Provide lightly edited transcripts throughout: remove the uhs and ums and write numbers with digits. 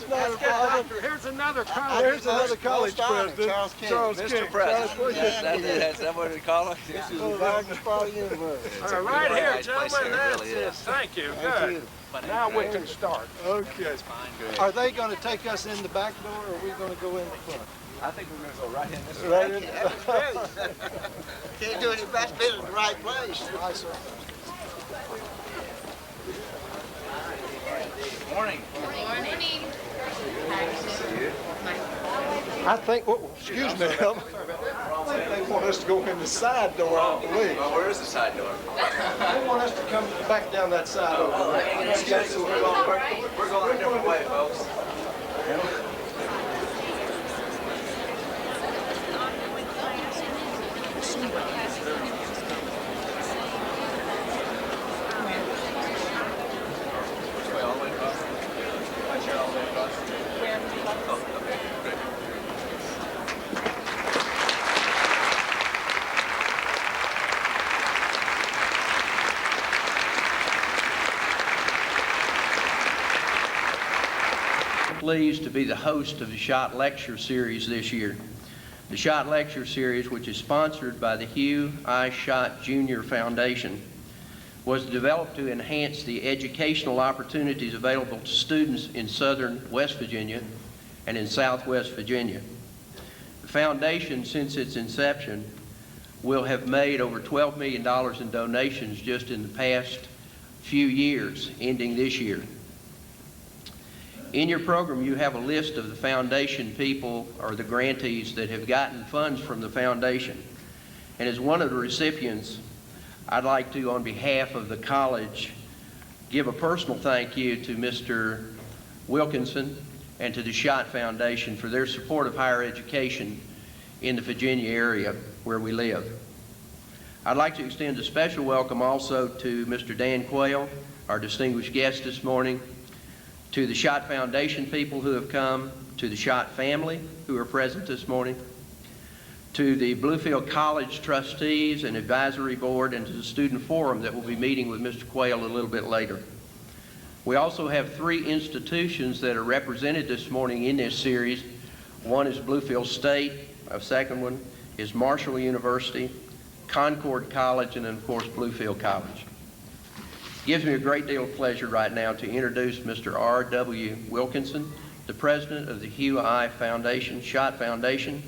It's not a problem. Here's another college. There's another college president. Charles King. Mr. President. That's That what we call it? This is the largest part of the universe. All right, right here, gentlemen. That's really it. Thank you. Good. Now we can start. Okay. Are they going to take us in the back door, or are we going to go in the front? I think we're going to go right in this Right in. Can't do any best bit in the right place. Hi, sir. morning. Morning. I think, excuse me, I think they want us to go in the side door, I believe. Well, where is the side door? They want us to come back down that side over there. We're going a different way, folks. Pleased to be the host of the Shott Lecture Series this year. The Shott Lecture Series, which is sponsored by the Hugh I. Shott Jr. Foundation, was developed to enhance the educational opportunities available to students in southern West Virginia and in southwest Virginia. The foundation, since its inception, will have made over $12 million in donations just in the past few years, ending this year. In your program, you have a list of the foundation people or the grantees that have gotten funds from the foundation. And as one of the recipients, I'd like to, on behalf of the college, give a personal thank you to Mr. Wilkinson and to the Shott Foundation for their support of higher education in the Virginia area where we live. I'd like to extend a special welcome also to Mr. Dan Quayle, our distinguished guest this morning, to the Shott Foundation people who have come, to the Shott family who are present this morning, to the Bluefield College trustees and advisory board, and to the student forum that will be meeting with Mr. Quayle a little bit later. We also have 3 institutions that are represented this morning in this series. One is Bluefield State, a second one is Marshall University, Concord College, and then of course Bluefield College. It gives me a great deal of pleasure right now to introduce Mr. R.W. Wilkinson, the president of the Hugh I. Foundation, Shott Foundation,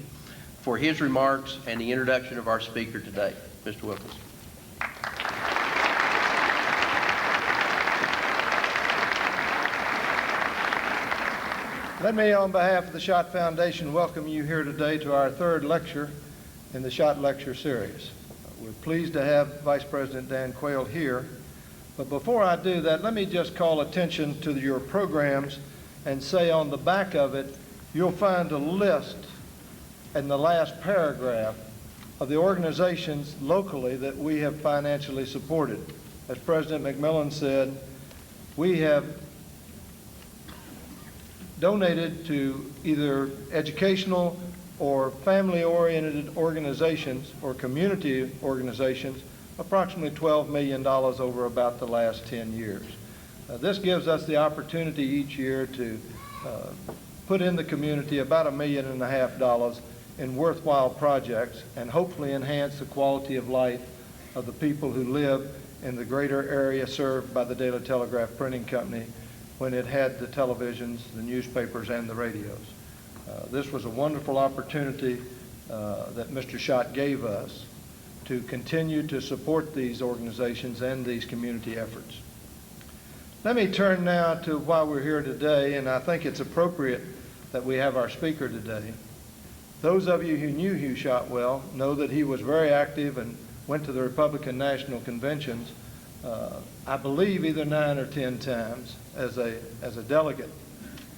for his remarks and the introduction of our speaker today. Mr. Wilkinson. Let me, on behalf of the Shott Foundation, welcome you here today to our 3rd lecture in the Shott Lecture Series. We're pleased to have Vice President Dan Quayle here. But before I do that, let me just call attention to your programs and say on the back of it, you'll find a list in the last paragraph of the organizations locally that we have financially supported. As President McMillan said, we have donated to either educational or family-oriented organizations or community organizations approximately $12 million over about the last 10 years. This gives us the opportunity each year to put in the community about $1.5 million in worthwhile projects and hopefully enhance the quality of life of the people who live in the greater area served by the Daily Telegraph Printing Company when it had the televisions, the newspapers, and the radios. This was a wonderful opportunity that Mr. Shott gave us to continue to support these organizations and these community efforts. Let me turn now to why we're here today, and I think it's appropriate that we have our speaker today. Those of you who knew Hugh Shott well know that he was very active and went to the Republican National Conventions, I believe either 9 or 10 times as a delegate.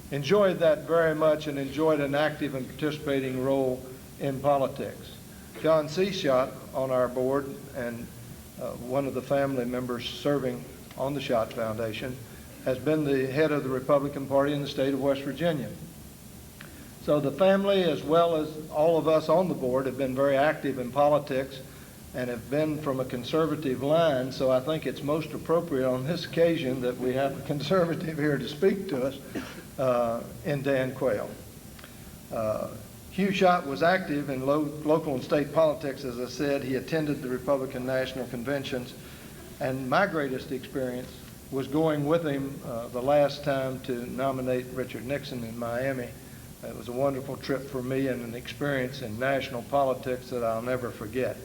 Enjoyed that very much and enjoyed an active and participating role in politics. John C. Shott on our board and one of the family members serving on the Shott Foundation has been the head of the Republican Party in the state of West Virginia. So the family, as well as all of us on the board, have been very active in politics and have been from a conservative line, so I think it's most appropriate on this occasion that we have a conservative here to speak to us in Dan Quayle. Hugh Shott was active in local and state politics, as I said. He attended the Republican National Conventions, and my greatest experience was going with him the last time to nominate Richard Nixon in Miami. It was a wonderful trip for me and an experience in national politics that I'll never forget.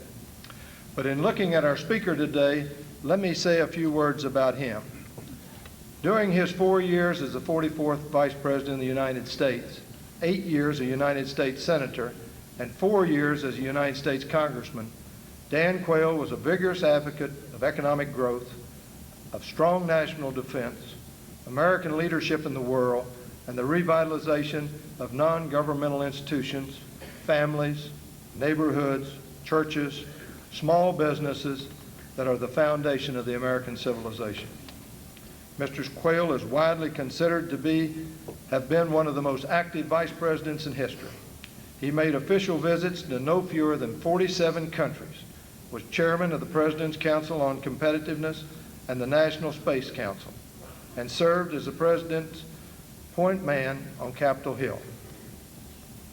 But in looking at our speaker today, let me say a few words about him. During his 4 years as the 44th Vice President of the United States, 8 years a United States Senator, and 4 years as a United States Congressman, Dan Quayle was a vigorous advocate of economic growth, of strong national defense, American leadership in the world, and the revitalization of non-governmental institutions, families, neighborhoods, churches, small businesses that are the foundation of the American civilization. Mr. Quayle is widely considered to have been one of the most active vice presidents in history. He made official visits to no fewer than 47 countries, was chairman of the President's Council on Competitiveness and the National Space Council, and served as the President's point man on Capitol Hill.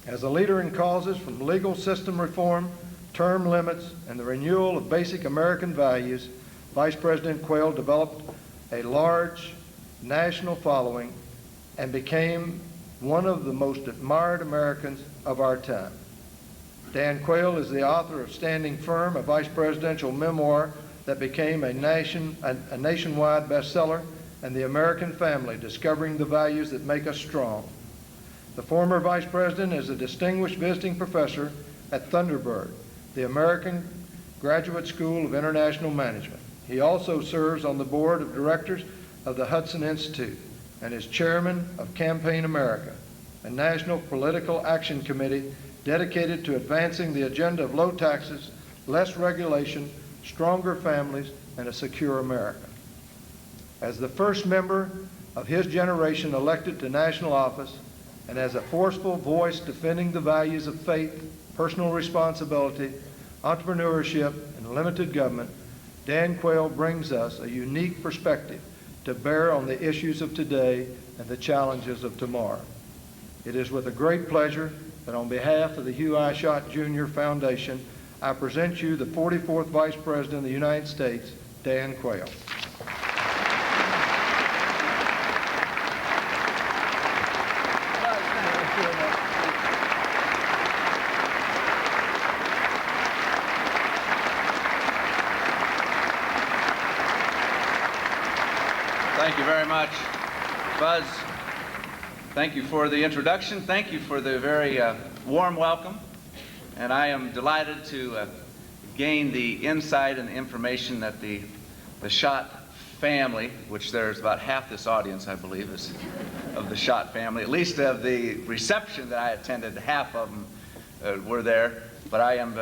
As a leader in causes from legal system reform, term limits, and the renewal of basic American values, Vice President Quayle developed a large national following and became one of the most admired Americans of our time. Dan Quayle is the author of Standing Firm, a vice presidential memoir that became a nationwide bestseller, and The American Family, Discovering the Values That Make Us Strong. The former vice president is a distinguished visiting professor at Thunderbird, the American Graduate School of International Management. He also serves on the board of directors of the Hudson Institute and is chairman of Campaign America, a national political action committee dedicated to advancing the agenda of low taxes, less regulation, stronger families, and a secure America. As the first member of his generation elected to national office, and as a forceful voice defending the values of faith, personal responsibility, entrepreneurship, and limited government, Dan Quayle brings us a unique perspective to bear on the issues of today and the challenges of tomorrow. It is with a great pleasure that on behalf of the Hugh I. Shott Jr. Foundation, I present you the 44th Vice President of the United States, Dan Quayle. Thank you very much, Buzz. Thank you for the introduction. Thank you for the very warm welcome. And I am delighted to gain the insight and the information that the Shott family, which there's about half this audience, I believe, is of the Shott family, at least of the reception that I attended, half of them were there. But I am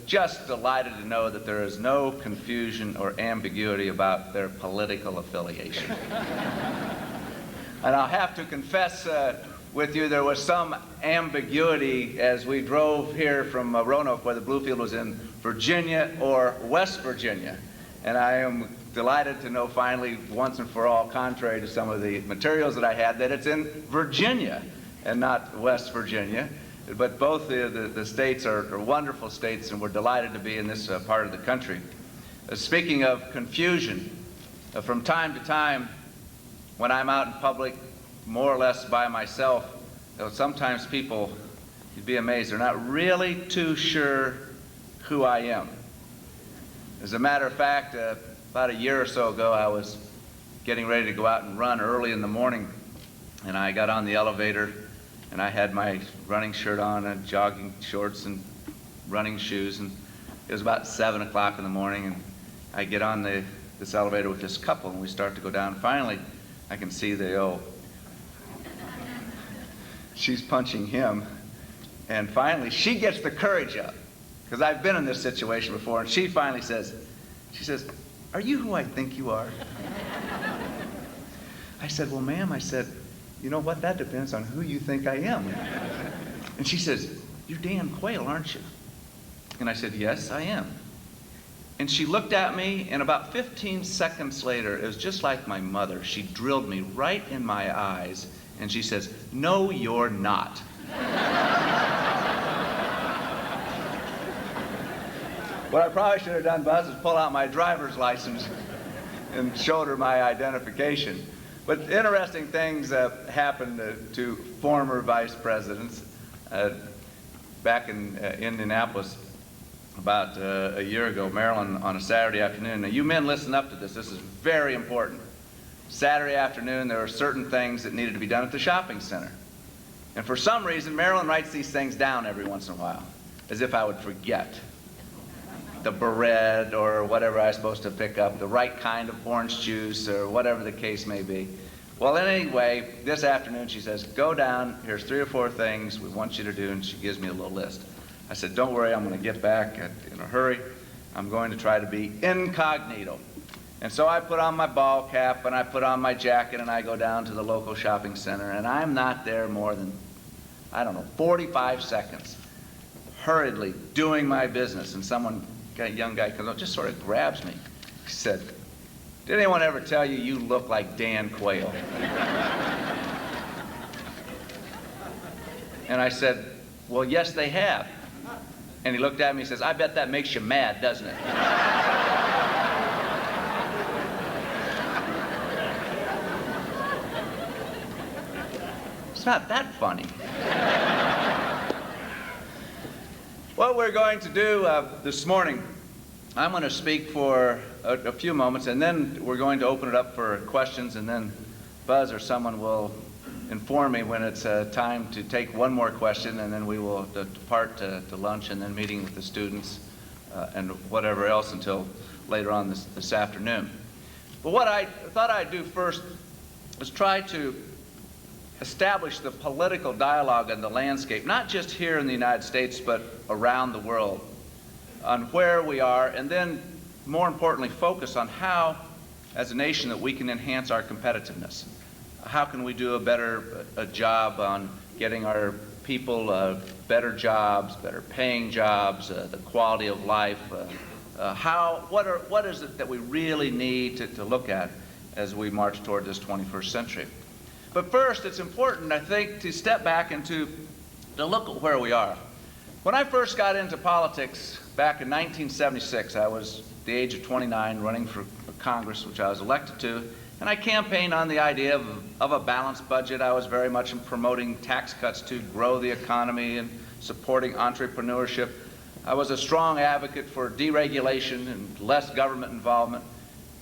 just delighted to know that there is no confusion or ambiguity about their political affiliation. And I'll have to confess with you, there was some ambiguity as we drove here from Roanoke, whether Bluefield was in Virginia or West Virginia. And I am delighted to know finally, once and for all, contrary to some of the materials that I had, that it's in Virginia and not West Virginia. But both the states are wonderful states, and we're delighted to be in this part of the country. Speaking of confusion, from time to time, when I'm out in public, more or less by myself, sometimes people, you'd be amazed, they're not really too sure who I am. As a matter of fact, about a year or so ago, I was getting ready to go out and run early in the morning, and I got on the elevator, and I had my running shirt on and jogging shorts and running shoes, and it was about 7 o'clock in the morning, and I get on this elevator with this couple, and we start to go down. Finally, I can see she's punching him, and finally she gets the courage up, because I've been in this situation before, and she finally says, "Are you who I think you are?" I said, "Well, ma'am," I said, "you know what, that depends on who you think I am." And she says, "You're Dan Quayle, aren't you?" And I said, "Yes, I am." And she looked at me, and about 15 seconds later, it was just like my mother. She drilled me right in my eyes, and she says, "No, you're not." What I probably should have done, Buzz, is pull out my driver's license and showed her my identification. But interesting things happened to former vice presidents. Back in Indianapolis, about a year ago, Maryland, on a Saturday afternoon. Now, you men listen up to this. This is very important. Saturday afternoon, there were certain things that needed to be done at the shopping center. And for some reason, Maryland writes these things down every once in a while, as if I would forget. The bread or whatever I was supposed to pick up, the right kind of orange juice or whatever the case may be. Well, anyway, this afternoon she says, "Go down, here's 3 or 4 things we want you to do," and she gives me a little list. I said, "Don't worry, I'm going to get back in a hurry. I'm going to try to be incognito." And so I put on my ball cap and I put on my jacket and I go down to the local shopping center, and I'm not there more than, 45 seconds, hurriedly doing my business, and a young guy comes up, just sort of grabs me. He said, "Did anyone ever tell you you look like Dan Quayle?" And I said, "Well, yes, they have." And he looked at me and says, "I bet that makes you mad, doesn't it?" It's not that funny. What we're going to do this morning, I'm going to speak for a few moments, and then we're going to open it up for questions, and then Buzz or someone will inform me when it's time to take one more question, and then we will depart to lunch and then meeting with the students and whatever else until later on this afternoon. But what I thought I'd do first is try to establish the political dialogue and the landscape, not just here in the United States, but around the world, on where we are, and then, more importantly, focus on how, as a nation, that we can enhance our competitiveness. How can we do a better job on getting our people better jobs, better paying jobs, the quality of life? What is it that we really need to look at as we march toward this 21st century? But first, it's important, I think, to step back and to look at where we are. When I first got into politics back in 1976, I was the age of 29, running for Congress, which I was elected to, and I campaigned on the idea of a balanced budget. I was very much in promoting tax cuts to grow the economy and supporting entrepreneurship. I was a strong advocate for deregulation and less government involvement,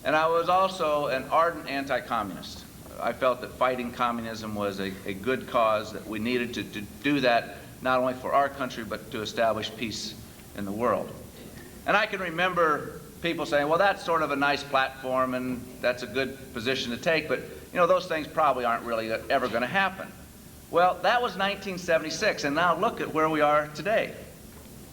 and I was also an ardent anti-communist. I felt that fighting communism was a good cause, that we needed to do that not only for our country, but to establish peace in the world. And I can remember people saying, "Well, that's sort of a nice platform and that's a good position to take, but those things probably aren't really ever going to happen." Well, that was 1976, and now look at where we are today.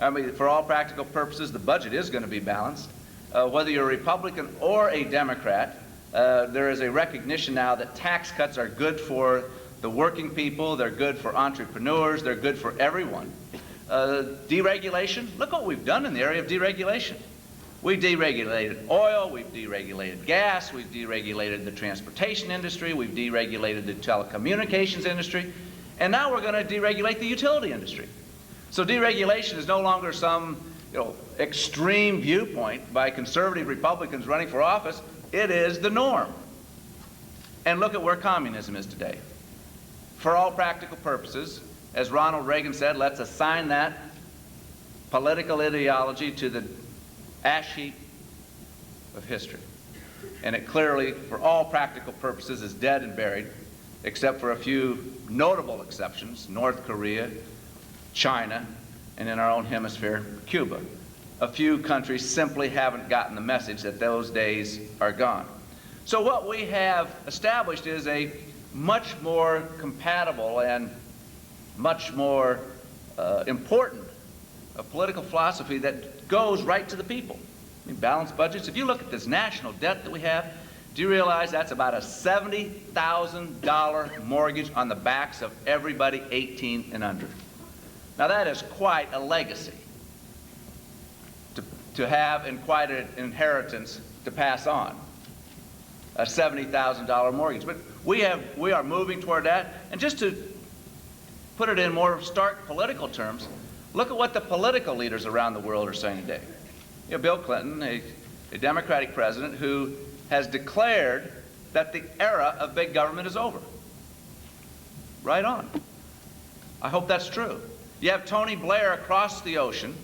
I mean, for all practical purposes, the budget is going to be balanced. Whether you're a Republican or a Democrat, there is a recognition now that tax cuts are good for the working people, they're good for entrepreneurs, they're good for everyone. Deregulation, look what we've done in the area of deregulation. We've deregulated oil, we've deregulated gas, we've deregulated the transportation industry, we've deregulated the telecommunications industry, and now we're going to deregulate the utility industry. So deregulation is no longer some extreme viewpoint by conservative Republicans running for office. It is the norm. And look at where communism is today. For all practical purposes, as Ronald Reagan said, let's assign that political ideology to the ash heap of history. And it clearly, for all practical purposes, is dead and buried, except for a few notable exceptions: North Korea, China, and in our own hemisphere, Cuba. A few countries simply haven't gotten the message that those days are gone. So what we have established is a much more compatible and much more important political philosophy that goes right to the people. I mean, balanced budgets. If you look at this national debt that we have, do you realize that's about a $70,000 mortgage on the backs of everybody 18 and under? Now that is quite a legacy. to have and quite an inheritance to pass on, a $70,000 mortgage. But we are moving toward that. And just to put it in more stark political terms, look at what the political leaders around the world are saying today. You know, Bill Clinton, a Democratic president who has declared that the era of big government is over. Right on. I hope that's true. You have Tony Blair across the ocean,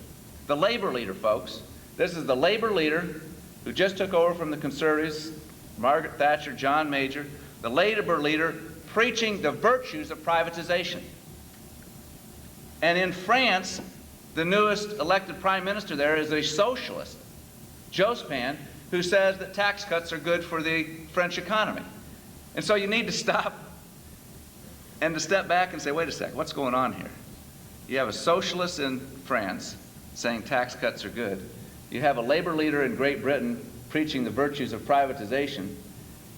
the labor leader, folks. This is the labor leader who just took over from the conservatives, Margaret Thatcher, John Major, the labor leader preaching the virtues of privatization. And in France, the newest elected prime minister there is a socialist, Jospin, who says that tax cuts are good for the French economy. And so you need to stop and to step back and say, wait a second, what's going on here? You have a socialist in France saying tax cuts are good. You have a labor leader in Great Britain preaching the virtues of privatization.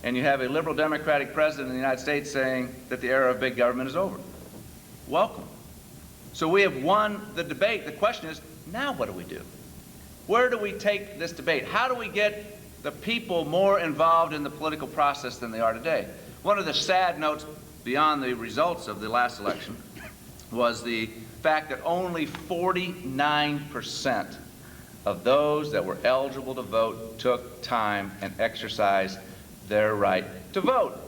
And you have a liberal Democratic president in the United States saying that the era of big government is over. Welcome. So we have won the debate. The question is, now what do we do? Where do we take this debate? How do we get the people more involved in the political process than they are today? One of the sad notes beyond the results of the last election was the fact that only 49% of those that were eligible to vote took time and exercised their right to vote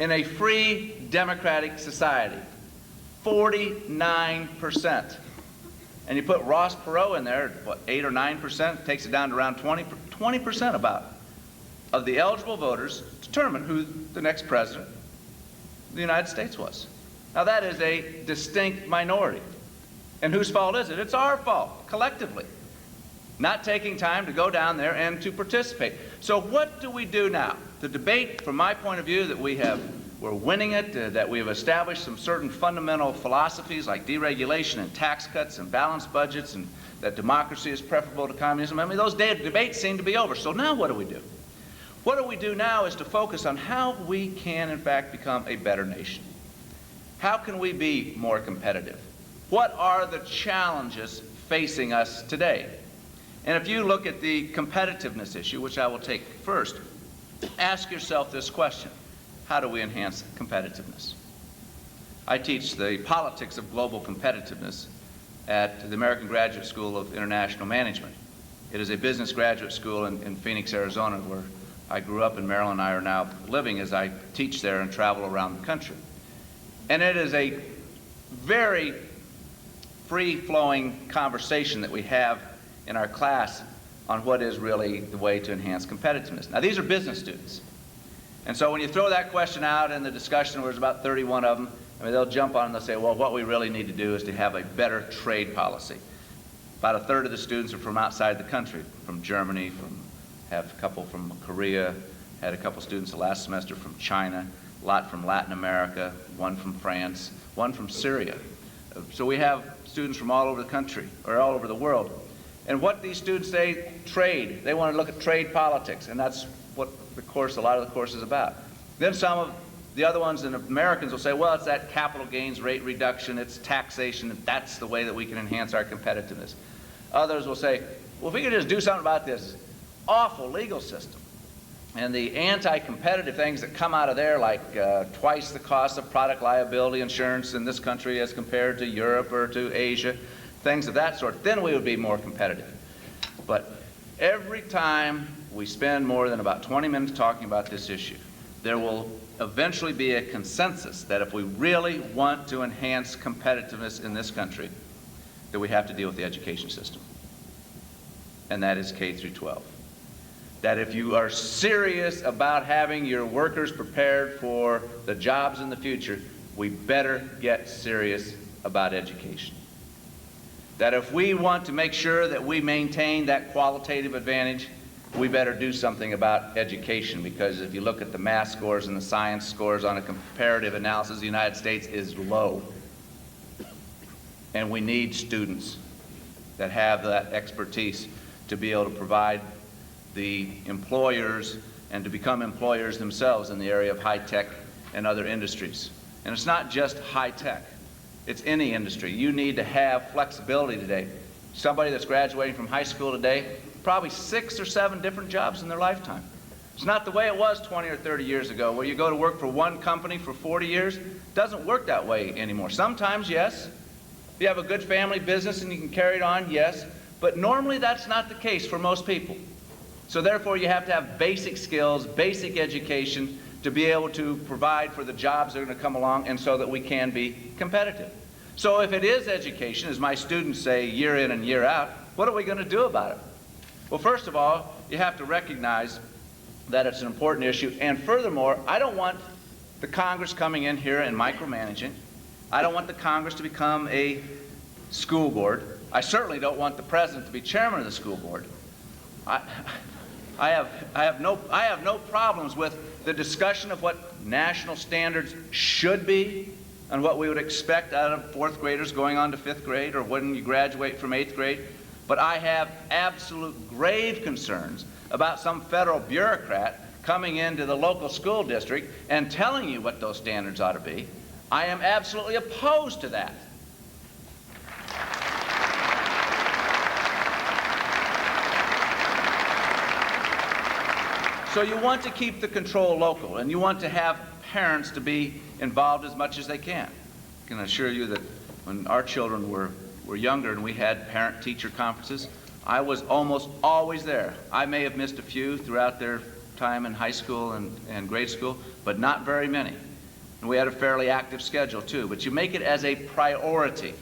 in a free democratic society. 49%. And you put Ross Perot in there, what, 8 or 9%, takes it down to around 20% about, of the eligible voters determined who the next president of the United States was. Now that is a distinct minority. And whose fault is it? It's our fault, collectively. Not taking time to go down there and to participate. So what do we do now? The debate, from my point of view, that we're winning it, that we've established some certain fundamental philosophies like deregulation and tax cuts and balanced budgets and that democracy is preferable to communism. I mean, those debates seem to be over. So now what do we do? What we do now is to focus on how we can, in fact, become a better nation. How can we be more competitive? What are the challenges facing us today? And if you look at the competitiveness issue, which I will take first, ask yourself this question. How do we enhance competitiveness? I teach the politics of global competitiveness at the American Graduate School of International Management. It is a business graduate school in Phoenix, Arizona, where I grew up, and Marilyn and I are now living as I teach there and travel around the country. And it is a very free-flowing conversation that we have in our class on what is really the way to enhance competitiveness. Now, these are business students. And so when you throw that question out in the discussion, where there's about 31 of them, I mean, they'll jump on and they'll say, well, what we really need to do is to have a better trade policy. About a third of the students are from outside the country, from Germany, have a couple from Korea, had a couple students the last semester from China, a lot from Latin America, one from France, one from Syria. So we have students from all over the country, or all over the world. And what these students say, trade. They want to look at trade politics, and that's what the course, a lot of the course is about. Then some of the other ones, and Americans will say, well, it's that capital gains rate reduction, it's taxation, and that's the way that we can enhance our competitiveness. Others will say, well, if we could just do something about this awful legal system and the anti-competitive things that come out of there, like twice the cost of product liability insurance in this country as compared to Europe or to Asia, things of that sort, then we would be more competitive. But every time we spend more than about 20 minutes talking about this issue, there will eventually be a consensus that if we really want to enhance competitiveness in this country, that we have to deal with the education system. And that is K through 12. That if you are serious about having your workers prepared for the jobs in the future, we better get serious about education. That if we want to make sure that we maintain that qualitative advantage, we better do something about education, because if you look at the math scores and the science scores on a comparative analysis, the United States is low. And we need students that have that expertise to be able to provide the employers and to become employers themselves in the area of high tech and other industries. And it's not just high tech. It's any industry. You need to have flexibility today. Somebody that's graduating from high school today, probably 6 or 7 different jobs in their lifetime. It's not the way it was 20 or 30 years ago, where you go to work for one company for 40 years. It doesn't work that way anymore. Sometimes, yes. If you have a good family business and you can carry it on, yes. But normally that's not the case for most people. So therefore, you have to have basic skills, basic education to be able to provide for the jobs that are going to come along, and so that we can be competitive. So if it is education, as my students say year in and year out, what are we going to do about it? Well, first of all, you have to recognize that it's an important issue. And furthermore, I don't want the Congress coming in here and micromanaging. I don't want the Congress to become a school board. I certainly don't want the president to be chairman of the school board. I have no problems with the discussion of what national standards should be and what we would expect out of 4th graders going on to 5th grade, or when you graduate from 8th grade. But I have absolute grave concerns about some federal bureaucrat coming into the local school district and telling you what those standards ought to be. I am absolutely opposed to that. So you want to keep the control local, and you want to have parents to be involved as much as they can. I can assure you that when our children were younger and we had parent-teacher conferences, I was almost always there. I may have missed a few throughout their time in high school and grade school, but not very many. And we had a fairly active schedule too. But you make it as a priority,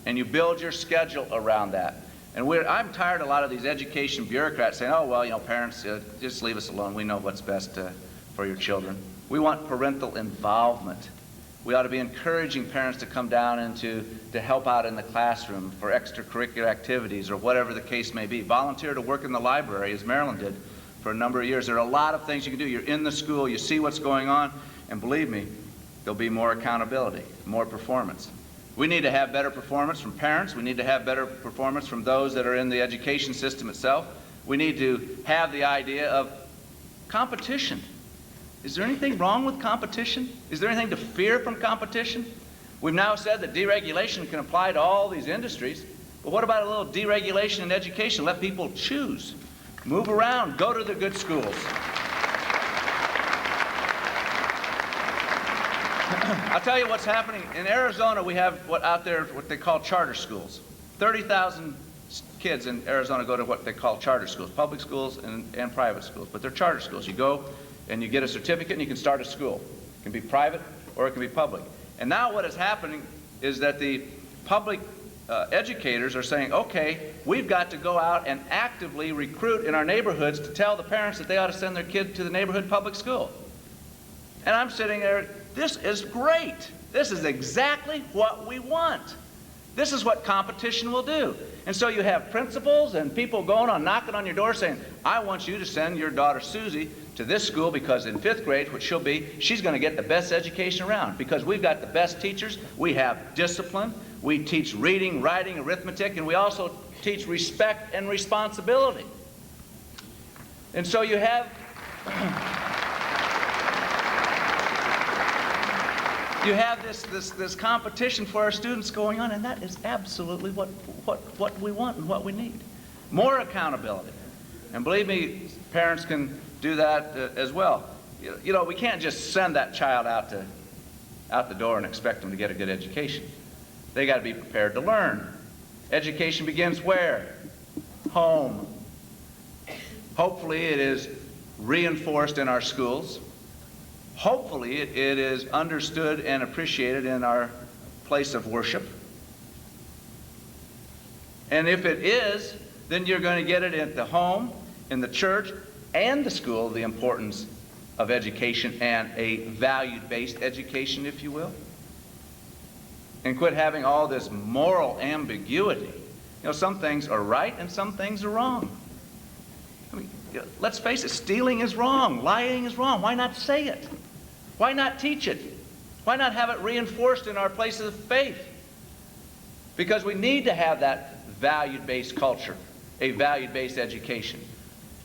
and you build your schedule around that. And I'm tired of a lot of these education bureaucrats saying, oh, well, parents, just leave us alone. We know what's best for your children. We want parental involvement. We ought to be encouraging parents to come down and to help out in the classroom for extracurricular activities or whatever the case may be. Volunteer to work in the library, as Marilyn did for a number of years. There are a lot of things you can do. You're in the school, you see what's going on, and believe me, there'll be more accountability, more performance. We need to have better performance from parents. We need to have better performance from those that are in the education system itself. We need to have the idea of competition. Is there anything wrong with competition? Is there anything to fear from competition? We've now said that deregulation can apply to all these industries, but what about a little deregulation in education? Let people choose, move around, go to the good schools. I'll tell you what's happening. In Arizona, we have what they call charter schools. 30,000 kids in Arizona go to what they call charter schools, public schools and private schools, but they're charter schools. You go and you get a certificate and you can start a school. It can be private or it can be public. And now what is happening is that the public educators are saying, okay, we've got to go out and actively recruit in our neighborhoods to tell the parents that they ought to send their kid to the neighborhood public school. And I'm sitting there, this is great. This is exactly what we want. This is what competition will do. And so you have principals and people going on, knocking on your door saying, I want you to send your daughter Susie to this school because in 5th grade, which she'll be, she's going to get the best education around because we've got the best teachers, we have discipline, we teach reading, writing, arithmetic, and we also teach respect and responsibility. And so you have you have this competition for our students going on, and that is absolutely what we want and what we need. More accountability. And believe me, parents can do that as well. You know, we can't just send that child out the door and expect them to get a good education. They got to be prepared to learn. Education begins where? Home. Hopefully it is reinforced in our schools. Hopefully it is understood and appreciated in our place of worship. And if it is, then you're going to get it at the home, in the church, and the school, the importance of education and a value-based education, if you will. And quit having all this moral ambiguity. You know, some things are right and some things are wrong. I mean, let's face it, stealing is wrong, lying is wrong. Why not say it? Why not teach it? Why not have it reinforced in our places of faith? Because we need to have that value-based culture, a value-based education.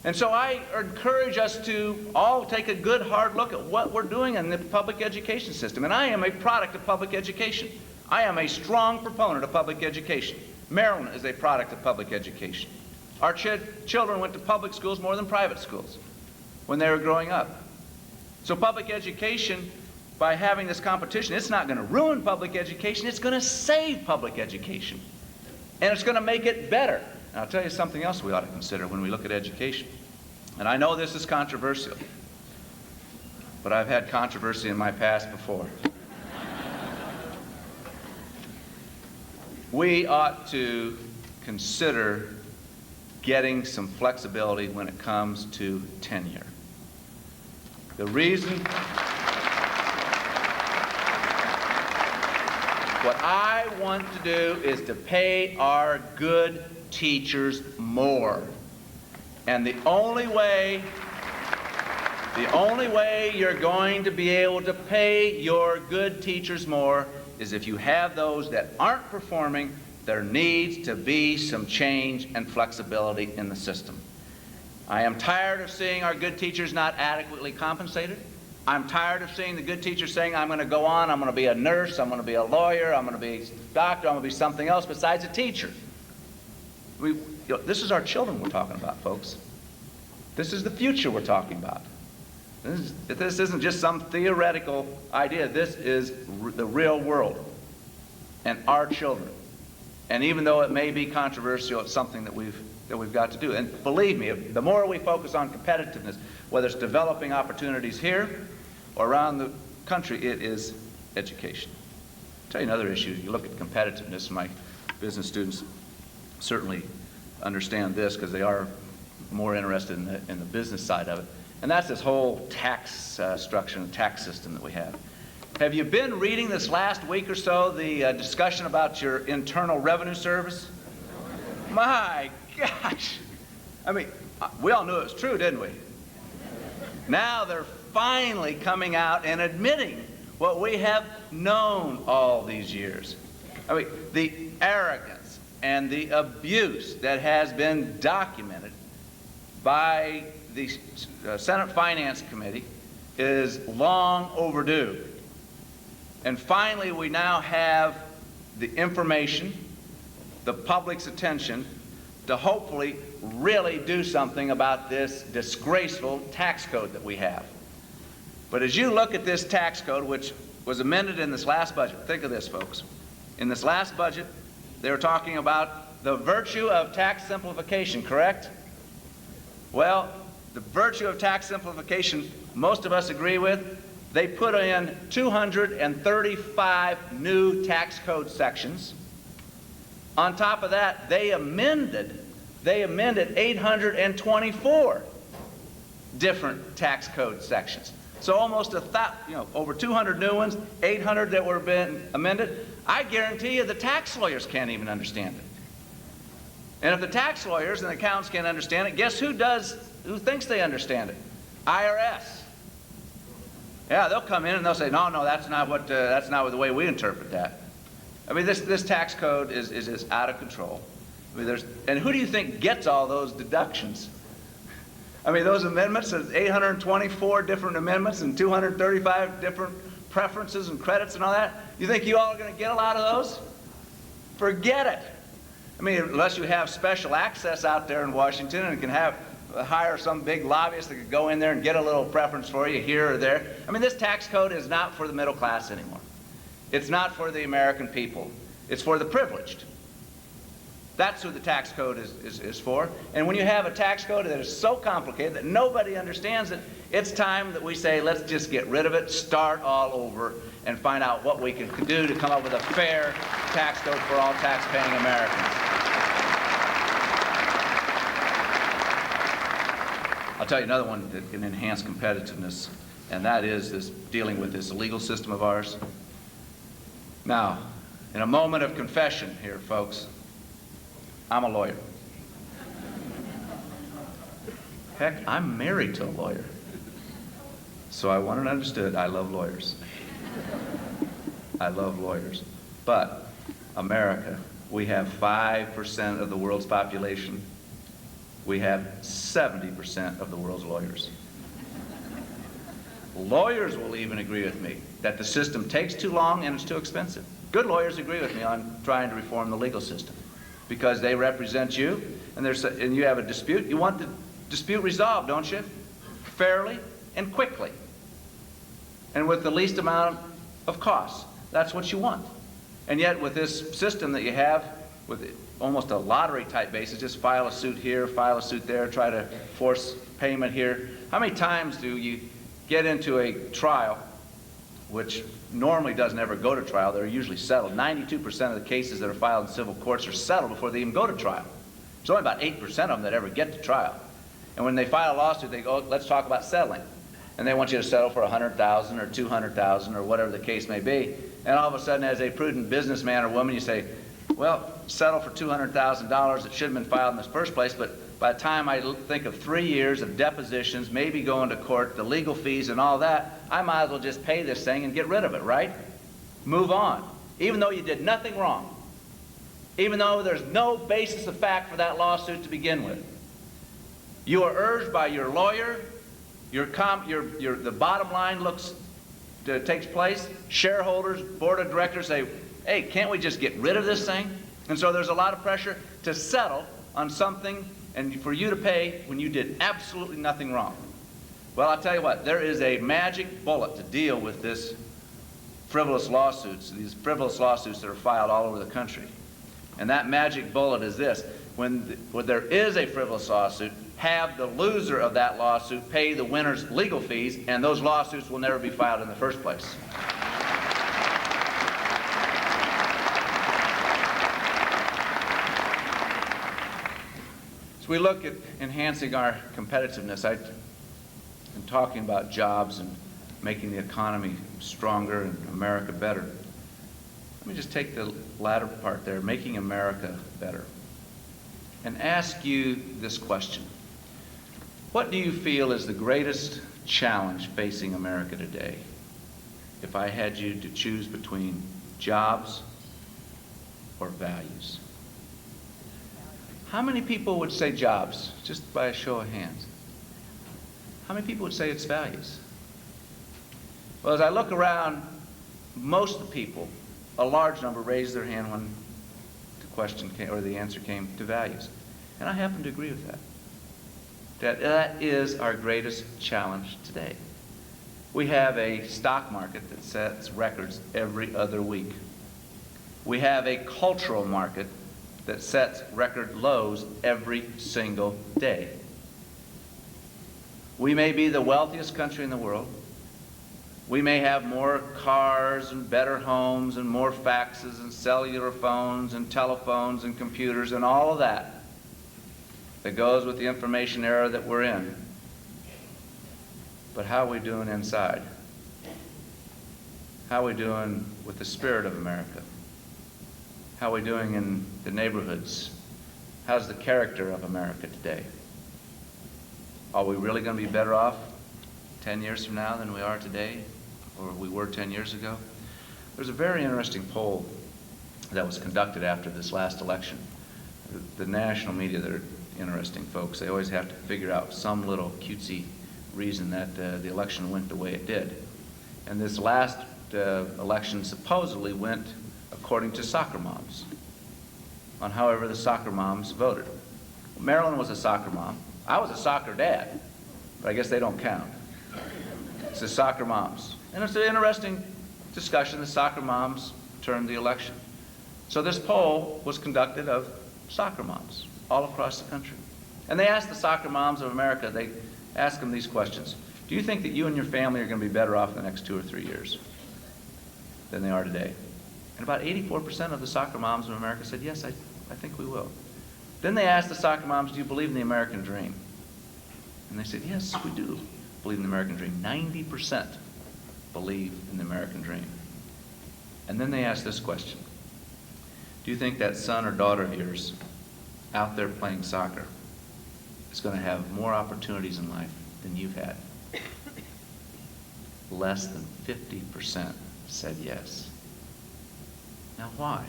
And so I encourage us to all take a good hard look at what we're doing in the public education system. And I am a product of public education. I am a strong proponent of public education. Maryland is a product of public education. Our children went to public schools more than private schools when they were growing up. So public education, by having this competition, it's not going to ruin public education, it's going to save public education. And it's going to make it better. And I'll tell you something else we ought to consider when we look at education. And I know this is controversial, but I've had controversy in my past before. We ought to consider getting some flexibility when it comes to tenure. The reason, what I want to do is to pay our good teachers more. And the only way you're going to be able to pay your good teachers more is if you have those that aren't performing. There needs to be some change and flexibility in the system. I am tired of seeing our good teachers not adequately compensated. I'm tired of seeing the good teachers saying, I'm going to go on, I'm going to be a nurse, I'm going to be a lawyer, I'm going to be a doctor, I'm going to be something else besides a teacher. This is our children we're talking about, folks. This is the future we're talking about. This isn't just some theoretical idea. This is the real world and our children. And even though it may be controversial, it's something that we've got to do. And believe me, the more we focus on competitiveness, whether it's developing opportunities here or around the country, it is education. I'll tell you another issue. You look at competitiveness, my business students certainly understand this because they are more interested in the business side of it. And that's this whole tax structure and tax system that we have. Have you been reading this last week or so, the discussion about your Internal Revenue Service? My gosh. I mean, we all knew it was true, didn't we? Now they're finally coming out and admitting what we have known all these years. I mean, the arrogance and the abuse that has been documented by the Senate Finance Committee is long overdue. And finally, we now have the information, the public's attention, to hopefully really do something about this disgraceful tax code that we have. But as you look at this tax code, which was amended in this last budget, think of this, folks. In this last budget, they were talking about the virtue of tax simplification, correct? Well, the virtue of tax simplification, most of us agree with. They put in 235 new tax code sections. On top of that, they amended 824 different tax code sections. So almost over 200 new ones, 800 that were been amended. I guarantee you the tax lawyers can't even understand it. And if the tax lawyers and the accountants can't understand it, guess who thinks they understand it? IRS. Yeah, they'll come in and they'll say, no, that's not the way we interpret that. I mean, this tax code is just out of control. I mean, and who do you think gets all those deductions? I mean, those amendments, 824 different amendments and 235 different preferences and credits and all that. You think you all are going to get a lot of those? Forget it. I mean, unless you have special access out there in Washington and can hire some big lobbyist that could go in there and get a little preference for you here or there. I mean, this tax code is not for the middle class anymore. It's not for the American people. It's for the privileged. That's who the tax code is for. And when you have a tax code that is so complicated that nobody understands it, it's time that we say, let's just get rid of it, start all over, and find out what we can do to come up with a fair tax code for all tax-paying Americans. I'll tell you another one that can enhance competitiveness, and that is this dealing with this legal system of ours. Now, in a moment of confession here, folks, I'm a lawyer. Heck, I'm married to a lawyer. So I want it understood, I love lawyers. I love lawyers. But America, we have 5% of the world's population. We have 70% of the world's lawyers. Lawyers will even agree with me that the system takes too long and it's too expensive. good lawyers agree with me on trying to reform the legal system because they represent you, and you have a dispute. You want the dispute resolved, don't you? Fairly and quickly, and with the least amount of cost. That's what you want. And yet, with this system that you have, with almost a lottery-type basis, just file a suit here, file a suit there, try to force payment here. How many times do you get into a trial, which normally doesn't ever go to trial? They're usually settled. 92% of the cases that are filed in civil courts are settled before they even go to trial. There's only about 8% of them that ever get to trial. And when they file a lawsuit, they go, let's talk about settling. And they want you to settle for $100,000 or $200,000 or whatever the case may be. And all of a sudden, as a prudent businessman or woman, you say, well, settle for $200,000. It should have been filed in the first place, but by the time I think of 3 years of depositions, maybe going to court, the legal fees and all that, I might as well just pay this thing and get rid of it, right? Move on. Even though you did nothing wrong. Even though there's no basis of fact for that lawsuit to begin with. You are urged by your lawyer, the bottom line takes place, shareholders, board of directors say, hey, can't we just get rid of this thing? And so there's a lot of pressure to settle on something and for you to pay when you did absolutely nothing wrong. Well, I'll tell you what, there is a magic bullet to deal with these frivolous lawsuits that are filed all over the country. And that magic bullet is this: when there is a frivolous lawsuit, have the loser of that lawsuit pay the winner's legal fees, and those lawsuits will never be filed in the first place. As we look at enhancing our competitiveness, I'm talking about jobs and making the economy stronger and America better. Let me just take the latter part there, making America better, and ask you this question. What do you feel is the greatest challenge facing America today? If I had you to choose between jobs or values. How many people would say jobs, just by a show of hands? How many people would say it's values? Well, as I look around, most of the people, a large number, raised their hand when the question came, or the answer came to values. And I happen to agree with that. That is our greatest challenge today. We have a stock market that sets records every other week. We have a cultural market that sets record lows every single day. We may be the wealthiest country in the world. We may have more cars and better homes and more faxes and cellular phones and telephones and computers and all of that goes with the information era that we're in. But how are we doing inside? How are we doing with the spirit of America? How are we doing in the neighborhoods? How's the character of America today? Are we really going to be better off 10 years from now than we are today, or we were 10 years ago? There's a very interesting poll that was conducted after this last election. The national media, they're interesting folks. They always have to figure out some little cutesy reason that the election went the way it did. And this last election supposedly went according to soccer moms, on however the soccer moms voted. Marilyn was a soccer mom. I was a soccer dad, but I guess they don't count. It's the soccer moms. And it's an interesting discussion. The soccer moms turned the election. So this poll was conducted of soccer moms all across the country. And they asked the soccer moms of America, they asked them these questions. Do you think that you and your family are going to be better off in the next 2 or 3 years than they are today? And about 84% of the soccer moms in America said, yes, I think we will. Then they asked the soccer moms, do you believe in the American dream? And they said, yes, we do believe in the American dream. 90% believe in the American dream. And then they asked this question. Do you think that son or daughter of yours out there playing soccer is going to have more opportunities in life than you've had? Less than 50% said yes. Now why?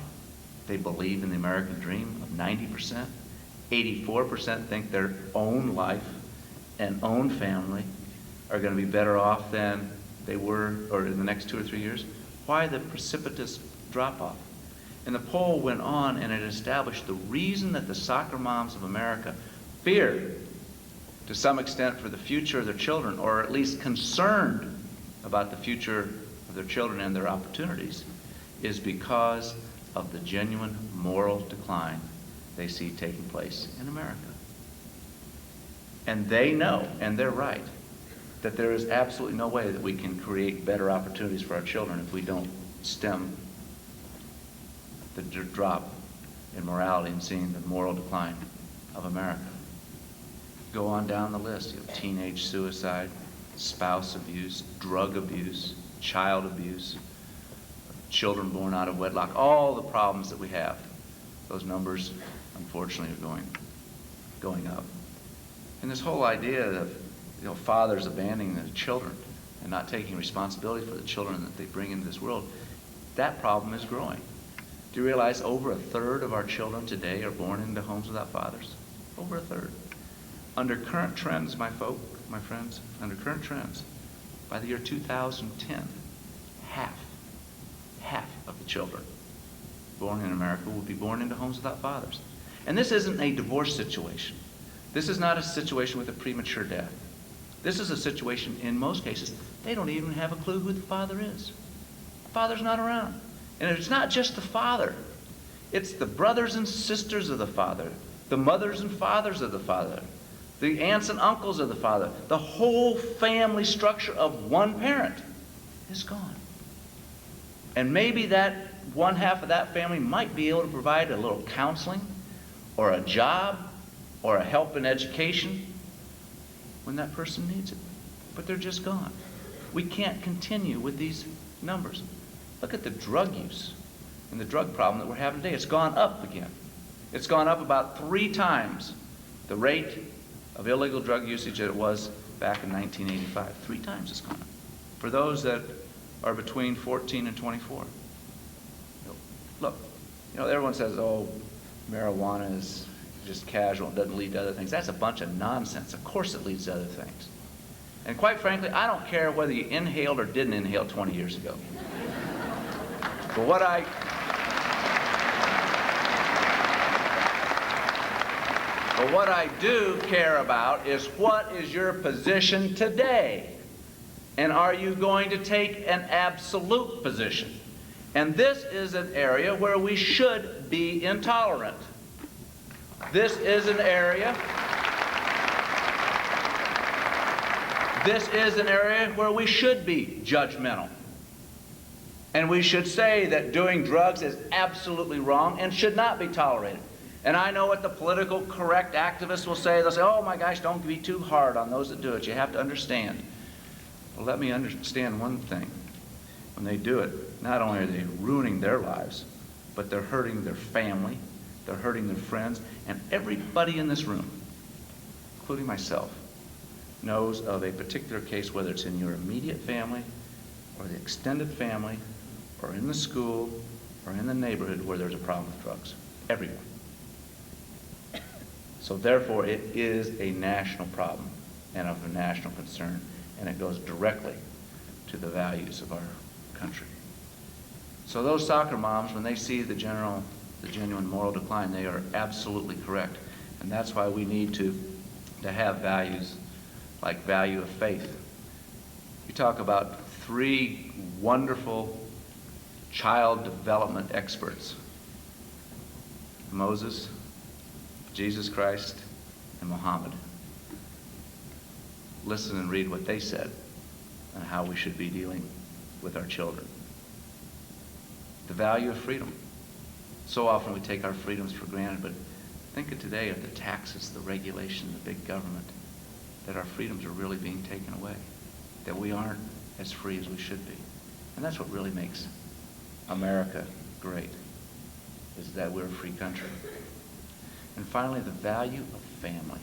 They believe in the American dream of 90%. 84% think their own life and own family are going to be better off than they were or in the next 2 or 3 years. Why the precipitous drop-off. And the poll went on, and it established the reason that the soccer moms of America fear, to some extent, for the future of their children, or at least concerned about the future of their children and their opportunities, is because of the genuine moral decline they see taking place in America. And they know, and they're right, that there is absolutely no way that we can create better opportunities for our children if we don't stem the drop in morality and seeing the moral decline of America. Go on down the list. You have teenage suicide, spouse abuse, drug abuse, child abuse, children born out of wedlock, all the problems that we have. Those numbers, unfortunately, are going up. And this whole idea of fathers abandoning their children and not taking responsibility for the children that they bring into this world, that problem is growing. Do you realize over a third of our children today are born into homes without fathers? Over a third. Under current trends, my friends, under current trends, by the year 2010, half of the children born in America will be born into homes without fathers. And this isn't a divorce situation. This is not a situation with a premature death. This is a situation, in most cases, they don't even have a clue who the father is. The father's not around. And it's not just the father. It's the brothers and sisters of the father, the mothers and fathers of the father, the aunts and uncles of the father. The whole family structure of one parent is gone. And maybe that one half of that family might be able to provide a little counseling or a job or a help in education when that person needs it. But they're just gone. We can't continue with these numbers. Look at the drug use and the drug problem that we're having today. It's gone up again. It's gone up about 3 times the rate of illegal drug usage that it was back in 1985. 3 times it's gone up. For those that are between 14 and 24. Look, everyone says, oh, marijuana is just casual, it doesn't lead to other things. That's a bunch of nonsense. Of course it leads to other things. And quite frankly, I don't care whether you inhaled or didn't inhale 20 years ago. But what I do care about is, what is your position today? And are you going to take an absolute position? And this is an area where we should be intolerant. This is an area where we should be judgmental. And we should say that doing drugs is absolutely wrong and should not be tolerated. And I know what the political correct activists will say. They'll say, oh my gosh, don't be too hard on those that do it. You have to understand. Well, let me understand one thing. When they do it, not only are they ruining their lives, but they're hurting their family, they're hurting their friends, and everybody in this room, including myself, knows of a particular case, whether it's in your immediate family or the extended family or in the school or in the neighborhood where there's a problem with drugs. Everyone. So therefore, it is a national problem and of a national concern, and it goes directly to the values of our country. So those soccer moms, when they see the genuine moral decline, they are absolutely correct. And that's why we need to have values like value of faith. You talk about 3 wonderful child development experts: Moses, Jesus Christ, and Muhammad. Listen and read what they said and how we should be dealing with our children. The value of freedom. So often we take our freedoms for granted, but think of today of the taxes, the regulation, the big government, that our freedoms are really being taken away, that we aren't as free as we should be. And that's what really makes America great, is that we're a free country. And finally, the value of family.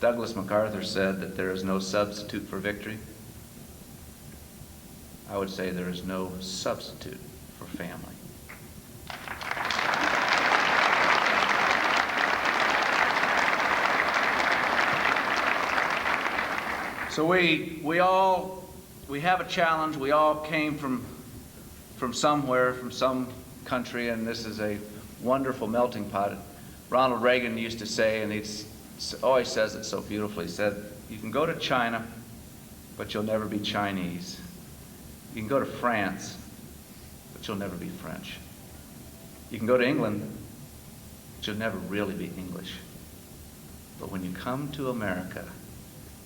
Douglas MacArthur said that there is no substitute for victory. I would say there is no substitute for family. So we have a challenge. We all came from from somewhere, from some country, and this is a wonderful melting pot. Ronald Reagan used to say, and he always says it so beautifully, he said, you can go to China, but you'll never be Chinese. You can go to France, but you'll never be French. You can go to England, but you'll never really be English. But when you come to America,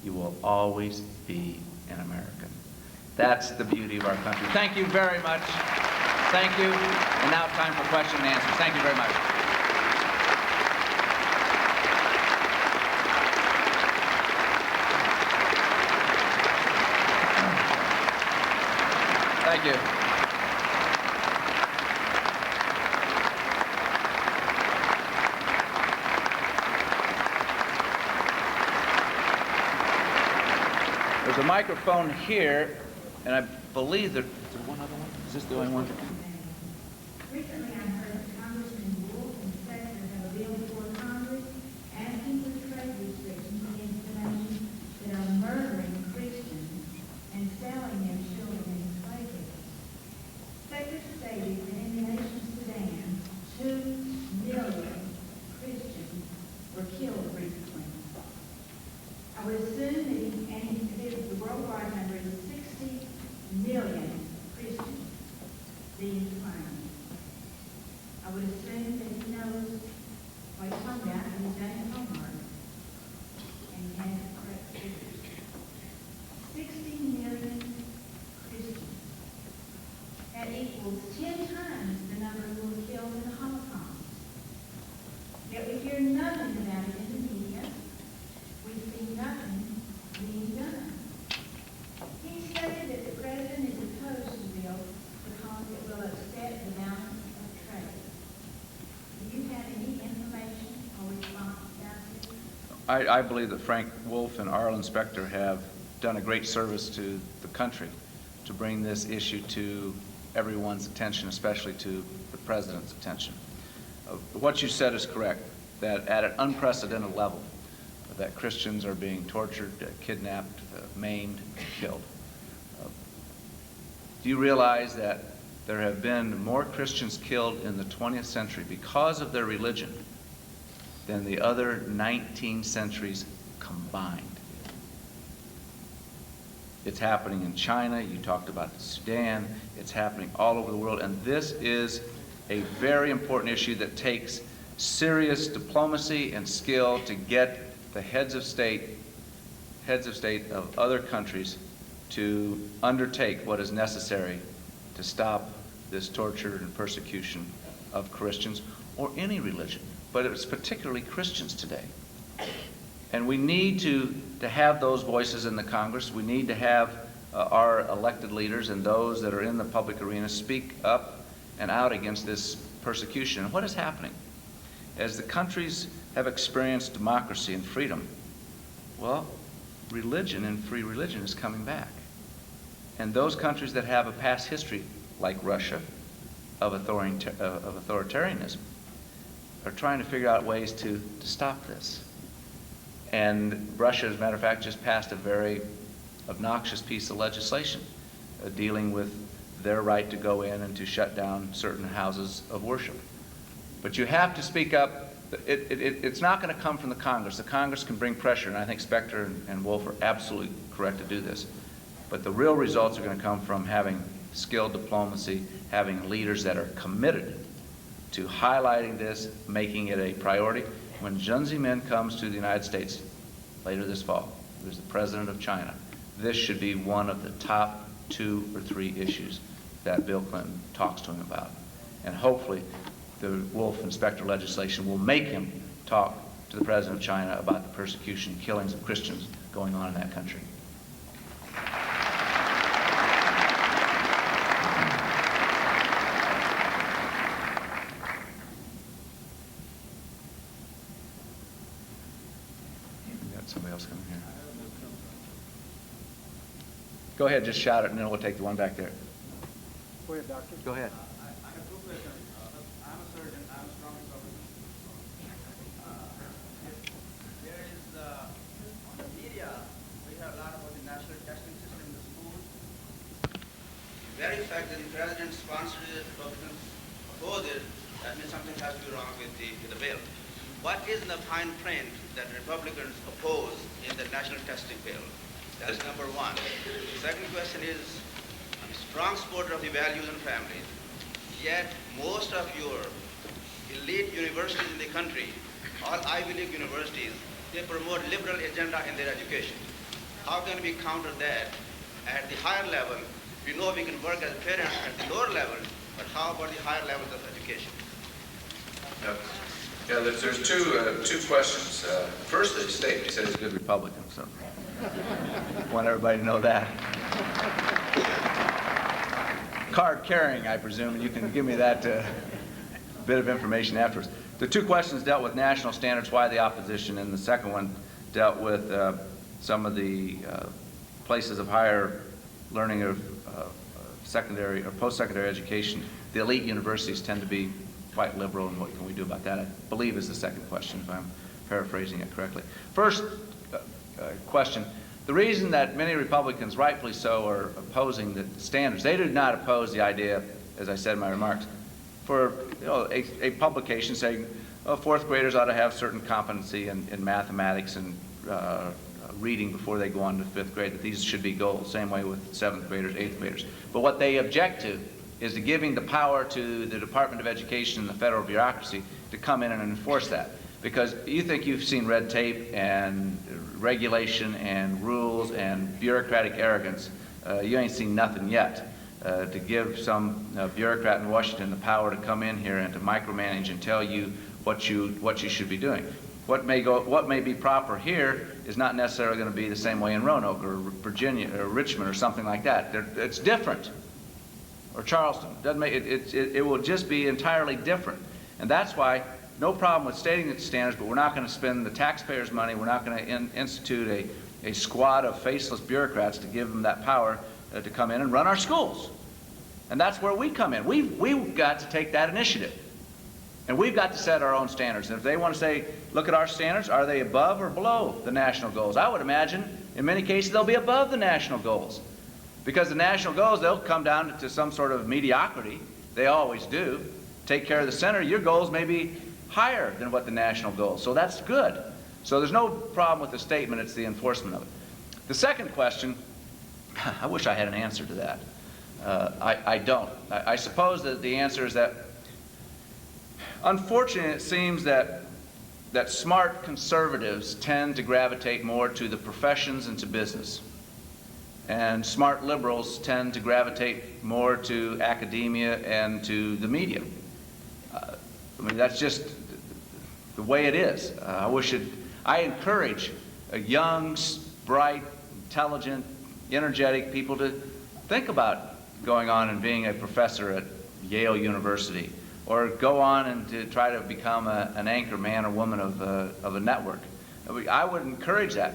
you will always be an American. That's the beauty of our country. Thank you very much. Thank you. And now time for question and answers. Thank you very much. Thank you. There's a microphone here, and I believe there's one other one. Is this the only one? Recently, I heard that Congressman Wolf and Specter have a bill before Congress asking for trade restrictions against the nations that are murdering Christians and selling their children into slavery. Specter stated that in the nation of Sudan, 2 million Christians were killed recently. I would assume that the worldwide number is 60 million Christians being claimed. I would assume that he knows what he's talking about and he's done his homework. And he has the correct figures. 60 million Christians. That equals 10 times the number who were killed in the Holocaust. Yet we hear nothing about it in the media. We see nothing being done. He stated that the president is opposed to the bill because it will upset the balance of trade. Do you have any information or response about this? I believe that Frank Wolf and Arlen Specter have done a great service to the country to bring this issue to everyone's attention, especially to the president's attention. What you said is correct, that at an unprecedented level, that Christians are being tortured, kidnapped, maimed, and killed. Do you realize that there have been more Christians killed in the 20th century because of their religion than the other 19 centuries combined? It's happening in China. You talked about Sudan. It's happening all over the world. And this is a very important issue that takes serious diplomacy and skill to get the heads of state of other countries to undertake what is necessary to stop this torture and persecution of Christians or any religion, but it's particularly Christians today. And we need to have those voices in the Congress. We need to have our elected leaders and those that are in the public arena speak up and out against this persecution. And what is happening? As the countries have experienced democracy and freedom, well, religion and free religion is coming back. And those countries that have a past history, like Russia, of authoritarianism, are trying to figure out ways to stop this. And Russia, as a matter of fact, just passed a very obnoxious piece of legislation dealing with their right to go in and to shut down certain houses of worship. But you have to speak up. It's not going to come from the Congress. The Congress can bring pressure, and I think Specter and Wolf are absolutely correct to do this. But the real results are going to come from having skilled diplomacy, having leaders that are committed to highlighting this, making it a priority. When Jiang Zemin comes to the United States later this fall, who's the president of China, this should be one of the top 2 or 3 issues that Bill Clinton talks to him about. And hopefully the Wolf and Specter legislation will make him talk to the president of China about the persecution, killings of Christians going on in that country. We got somebody else coming here. Go ahead, just shout it, and then we'll take the one back there. Go ahead, Doctor. Go ahead. I have 2 questions. I'm a surgeon. I'm a strong Republican. There is on the media, we have a lot about the national testing system in the schools. The very fact that the president sponsored bill. What is in the fine print that Republicans oppose in the national testing bill? That's number one. Second question is, I'm a strong supporter of the values and families, yet most of your elite universities in the country, all Ivy League universities, they promote liberal agenda in their education. How can we counter that at the higher level? We know we can work as parents at the lower level, but how about the higher levels of education? Yeah, there's two questions. First, the statement, he said he's a good Republican, so I want everybody to know that. Card carrying, I presume, and you can give me that bit of information afterwards. The two questions dealt with national standards, why the opposition, and the second one dealt with some of the places of higher learning of secondary or post-secondary education. The elite universities tend to be quite liberal, and what can we do about that? I believe is the second question, if I'm paraphrasing it correctly. First question, the reason that many Republicans, rightfully so, are opposing the standards, they did not oppose the idea, as I said in my remarks, for a publication saying fourth graders ought to have certain competency in mathematics and reading before they go on to fifth grade, that these should be goals, same way with seventh graders, eighth graders. But what they object to is to giving the power to the Department of Education and the federal bureaucracy to come in and enforce that. Because you think you've seen red tape and regulation and rules and bureaucratic arrogance. You ain't seen nothing yet. To give some bureaucrat in Washington the power to come in here and to micromanage and tell you what you should be doing. What may be proper here is not necessarily going to be the same way in Roanoke or Virginia or Richmond or something like that. It's different. Or Charleston. It will just be entirely different. And that's why no problem with stating the standards, but we're not going to spend the taxpayers' money, we're not going to institute a squad of faceless bureaucrats to give them that power to come in and run our schools. And that's where we come in. We've got to take that initiative. And we've got to set our own standards. And if they want to say, look at our standards, are they above or below the national goals? I would imagine in many cases they'll be above the national goals. Because the national goals, they'll come down to some sort of mediocrity. They always do. Take care of the center. Your goals may be higher than what the national goals. So that's good. So there's no problem with the statement. It's the enforcement of it. The second question, I wish I had an answer to that. I don't. I suppose that the answer is that, unfortunately, it seems that smart conservatives tend to gravitate more to the professions and to business. And smart liberals tend to gravitate more to academia and to the media. I mean, that's just the way it is. I encourage young, bright, intelligent, energetic people to think about going on and being a professor at Yale University, or go on and to try to become an anchor man or woman of a network. I would encourage that.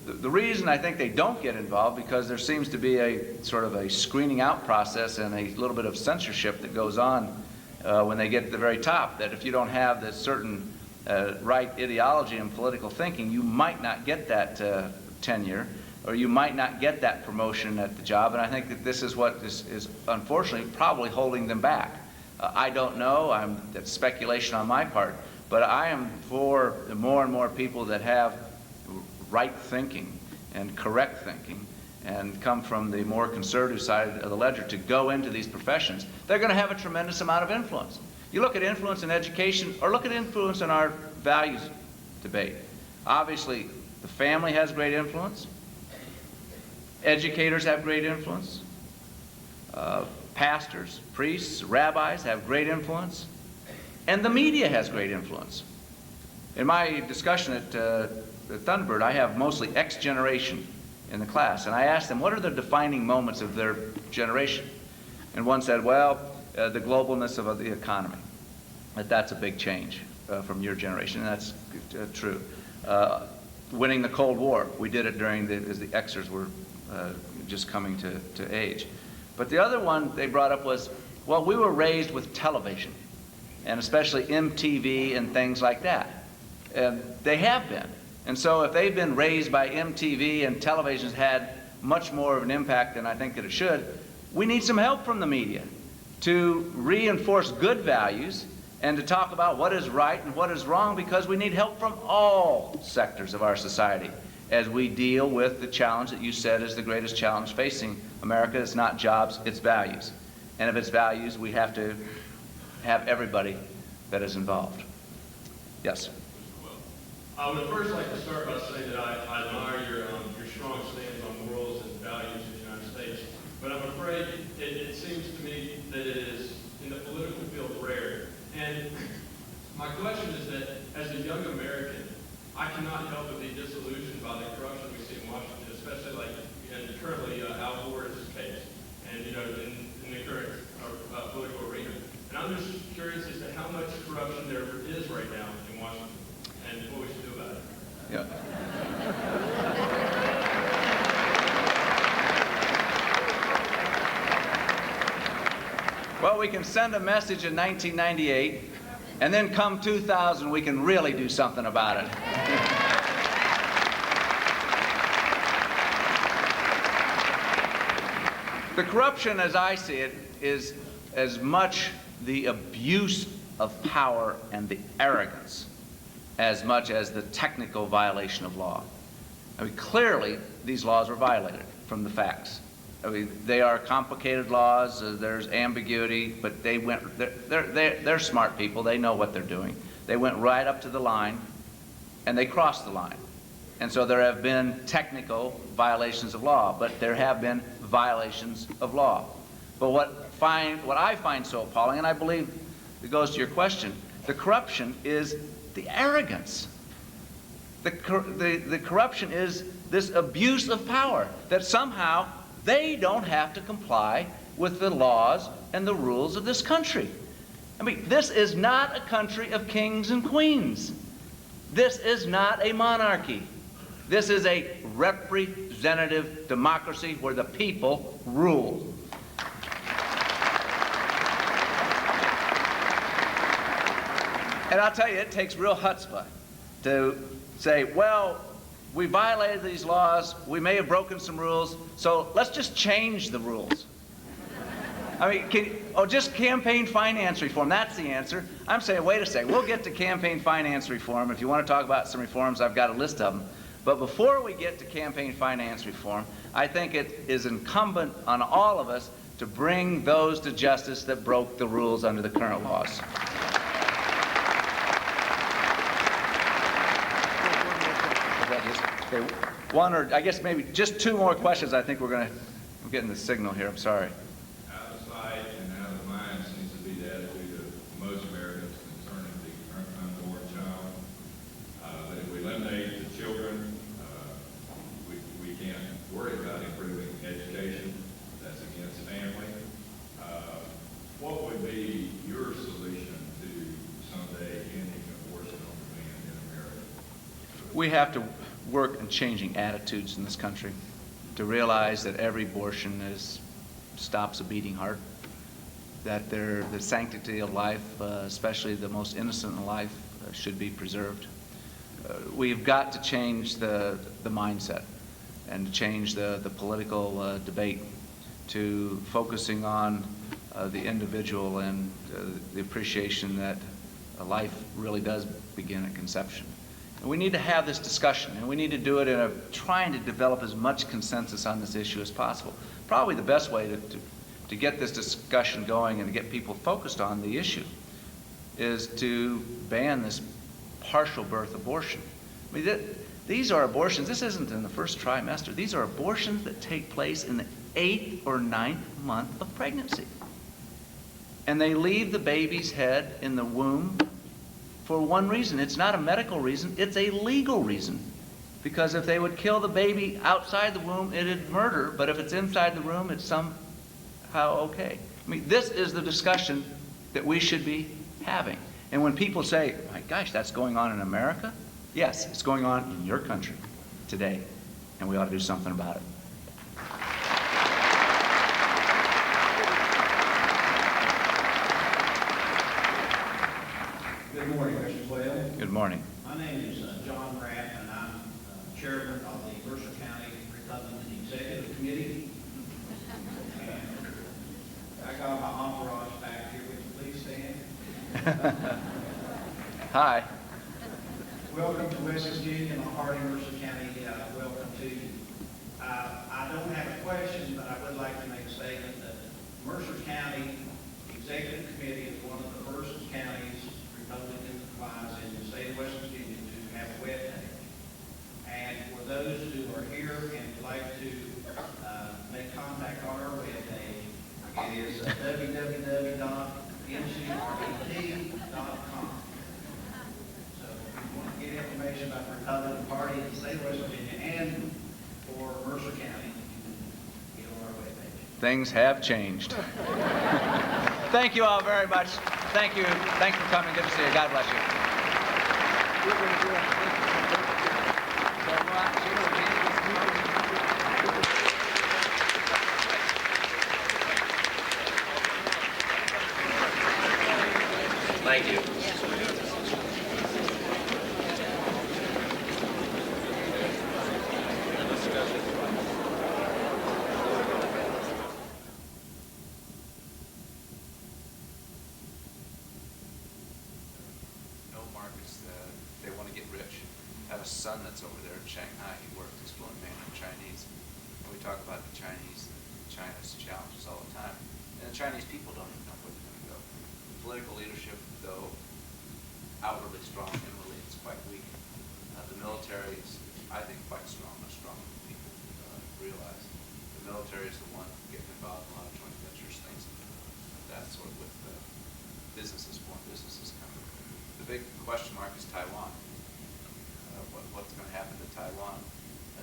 The reason I think they don't get involved, because there seems to be a sort of a screening out process and a little bit of censorship that goes on when they get to the very top, that if you don't have this certain right ideology and political thinking, you might not get that tenure, or you might not get that promotion at the job. And I think that this is what is unfortunately probably holding them back. I don't know, that's speculation on my part, but I am for more and more people that have right thinking and correct thinking and come from the more conservative side of the ledger to go into these professions. They're going to have a tremendous amount of influence. You look at influence in education, or look at influence in our values debate. Obviously, the family has great influence. Educators have great influence. Pastors, priests, rabbis have great influence. And the media has great influence. In my discussion at Thunderbird, I have mostly X generation in the class, and I asked them, what are the defining moments of their generation? And one said, well, the globalness of the economy. That's a big change from your generation, and that's true. Winning the Cold War, we did it as the Xers were just coming to age. But the other one they brought up was, well, we were raised with television, and especially MTV and things like that. And they have been. And so if they've been raised by MTV and television's had much more of an impact than I think that it should, we need some help from the media to reinforce good values and to talk about what is right and what is wrong, because we need help from all sectors of our society as we deal with the challenge that you said is the greatest challenge facing America. It's not jobs, it's values. And if it's values, we have to have everybody that is involved. Yes? I would first like to start by saying that I admire your strong stance on morals and values in the United States. But I'm afraid it seems to me that it is, in the political field, rare. And my question is that, as a young American, I cannot help but be disillusioned by the corruption we see in Washington, especially currently Al Gore's case, and in the current political arena. And I'm just curious as to how much corruption there is right now in Washington, and what we should do about it. Yeah. Well, we can send a message in 1998, and then come 2000, we can really do something about it. The corruption, as I see it, is as much the abuse of power and the arrogance as much as the technical violation of law. I mean, clearly, these laws were violated from the facts. I mean, they are complicated laws. There's ambiguity, but they're smart people. They know what they're doing. They went right up to the line, and they crossed the line. And so there have been technical violations of law, but there have been violations of law. But what I find so appalling, and I believe it goes to your question, the corruption is the arrogance. The corruption is this abuse of power, that somehow they don't have to comply with the laws and the rules of this country. I mean, this is not a country of kings and queens. This is not a monarchy. This is a representative democracy where the people rule. And I'll tell you, it takes real chutzpah to say, well, we violated these laws, we may have broken some rules, so let's just change the rules. I mean, just campaign finance reform, that's the answer. I'm saying, wait a second, we'll get to campaign finance reform. If you want to talk about some reforms, I've got a list of them. But before we get to campaign finance reform, I think it is incumbent on all of us to bring those to justice that broke the rules under the current laws. Okay, one or I guess maybe just two more questions. I think we're getting the signal here. I'm sorry. Out of sight and out of mind seems to be the attitude of most Americans concerning the unborn child. That if we eliminate the children, we can't worry about improving education. That's against family. What would be your solution to someday ending abortion on demand in America? We have to work on changing attitudes in this country, to realize that every abortion stops a beating heart, that the sanctity of life, especially the most innocent in life, should be preserved. We've got to change the mindset and to change the political debate to focusing on the individual and the appreciation that life really does begin at conception. And we need to have this discussion, and we need to do it in trying to develop as much consensus on this issue as possible. Probably the best way to get this discussion going and to get people focused on the issue is to ban this partial birth abortion. I mean, these are abortions. This isn't in the first trimester. These are abortions that take place in the 8th or 9th month of pregnancy. And they leave the baby's head in the womb for one reason. It's not a medical reason, it's a legal reason. Because if they would kill the baby outside the womb, it'd murder, but if it's inside the room, it's somehow okay. I mean, this is the discussion that we should be having. And when people say, my gosh, that's going on in America, yes, it's going on in your country today, and we ought to do something about it. Good morning, Mr. Quayle. Good morning. My name is John Pratt, and I'm chairman of the Mercer County Republican Executive Committee. And I got my entourage back here. Would you please stand? Hi. Welcome to West Virginia, my heart in Mercer County. Welcome to you. I don't have a question, but I would like to make a statement that Mercer County Executive Committee is one of the first counties, Republican-wise, in the state of West Virginia to have a web page. And for those who are here and would like to make contact on our web page, it is www.mcret.com. Get information about the Republican Party in the state of West Virginia and for Mercer County, get on our webpage. Things have changed. Thank you all very much. Thank you. Thanks for coming. Good to see you. God bless you. Thank you. No markets, they want to get rich. I have a son that's over there in Shanghai. He works exploring mainland Chinese. And we talk about the Chinese and China's challenges all the time. And the Chinese people don't even know where they're going to go. Political leadership, though outwardly strong, inwardly it's quite weak. The military is, I think, quite strong, much stronger than people realize. The military is the one getting involved in a lot of joint ventures, things of that sort with businesses, foreign businesses coming. The big question mark is Taiwan. What's going to happen to Taiwan?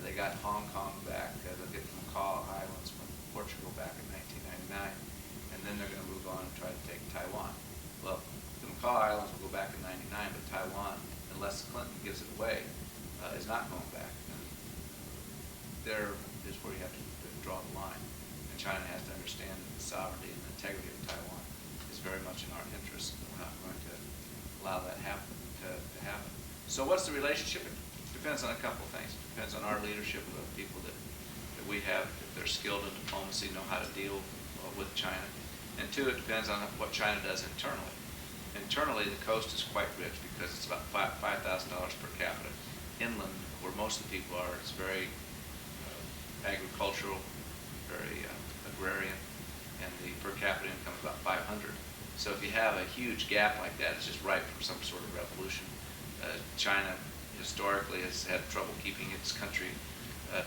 They got Hong Kong back. They'll get the Macau Islands from Portugal back in 1999, and then they're going to move on and try to take Taiwan. Well, the Macau Islands will go back in 99, but Taiwan, unless Clinton gives it away, is not going back. And there is where you have to draw the line. And China has to understand that the sovereignty and the integrity of Taiwan is very much in our interest. We're not going to allow that to happen. So what's the relationship? It depends on a couple of things. It depends on our leadership of the people that we have, if they're skilled in diplomacy, know how to deal with China. And two, it depends on what China does internally. Internally, the coast is quite rich because it's about $5,000 per capita. Inland, where most of the people are, it's very agricultural, very agrarian, and the per capita income is about 500. So if you have a huge gap like that, it's just ripe for some sort of revolution. China historically has had trouble keeping its country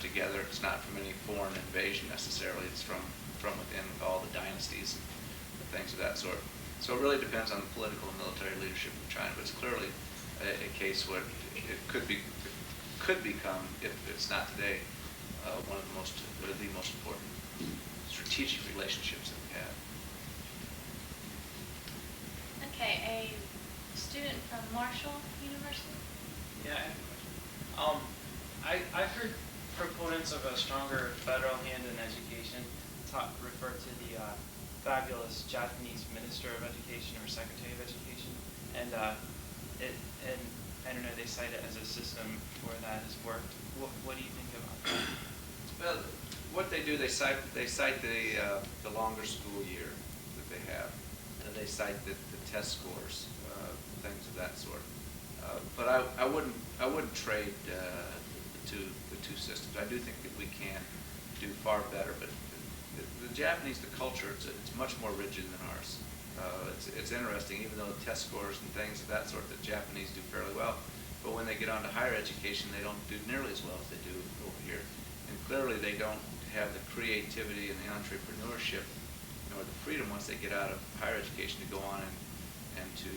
together. It's not from any foreign invasion necessarily. It's from within all the dynasties and things of that sort. So it really depends on the political and military leadership of China. But it's clearly a case where it could become, if it's not today, one of the most important strategic relationships that we have. Okay, a student from Marshall University. Yeah, I have a question. I've heard proponents of a stronger federal hand in education refer to the fabulous Japanese Minister of Education or Secretary of Education, and I don't know, they cite it as a system where that has worked. What do you think about that? Well, what they do, they cite the longer school year that they have, and they cite the test scores, things of that sort. But I wouldn't trade the two systems. I do think that we can do far better, but the Japanese, the culture, it's much more rigid than ours. It's interesting, even though the test scores and things of that sort, the Japanese do fairly well. But when they get on to higher education, they don't do nearly as well as they do over here. And clearly they don't have the creativity and the entrepreneurship nor the freedom once they get out of higher education to go on and to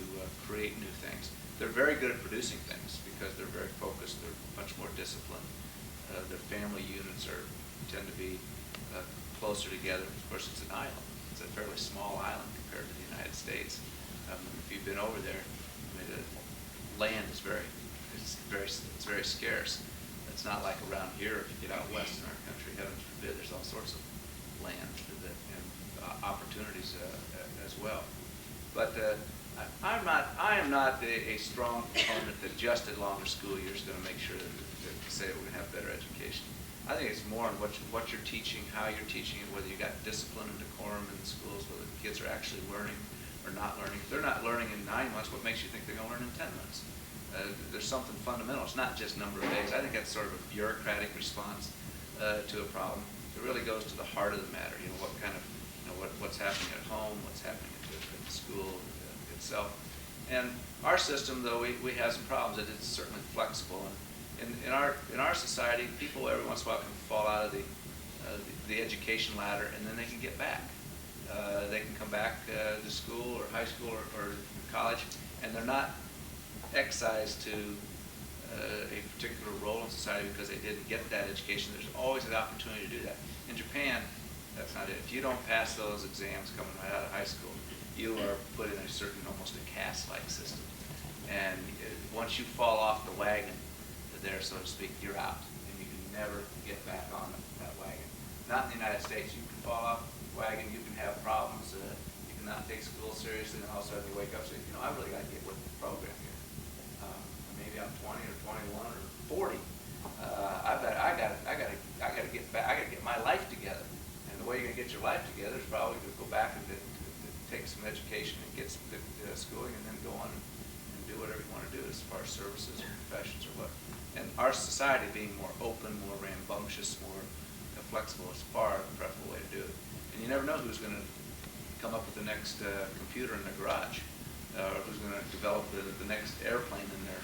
create new things. They're very good at producing things because they're very focused. They're much more disciplined. Their family units tend to be closer together. Of course, it's an island. It's a fairly small island compared to the United States. If you've been over there, I mean, the land is very scarce. It's not like around here. If you get out west in our country, heaven forbid, there's all sorts of land and opportunities as well. But I am not a strong proponent that just a longer school year is going to make sure that say we're going to have better education. I think it's more on what you're teaching, how you're teaching it, whether you got discipline and decorum in the schools, whether the kids are actually learning are not learning. If they're not learning in 9 months, what makes you think they're going to learn in 10 months? There's something fundamental. It's not just number of days. I think that's sort of a bureaucratic response to a problem. It really goes to the heart of the matter. What kind of, what's happening at home, what's happening at the school itself. And our system, though, we have some problems. It's certainly flexible. And in our society, people every once in a while can fall out of the education ladder, and then they can get back. They can come back to school or high school or college, and they're not excised to a particular role in society because they didn't get that education. There's always an opportunity to do that. In Japan, that's not it. If you don't pass those exams coming right out of high school, you are put in a certain, almost a caste-like system. And once you fall off the wagon there, so to speak, you're out. And you can never get back on that wagon. Not in the United States. You can fall off the wagon, you can have problems, you cannot take school seriously, and all of a sudden you wake up and say, I really got to get with the program here. Maybe I'm 20 or 21 or 40. I got to get back. I got to get my life together. And the way you're going to get your life together is probably to go back and to take some education and get some good schooling, and then go on and do whatever you want to do as far as services or professions or what. And our society being more open, more rambunctious, more flexible is far the preferable way to do it. And you never know who's going to come up with the next computer in their garage, or who's going to develop the next airplane in their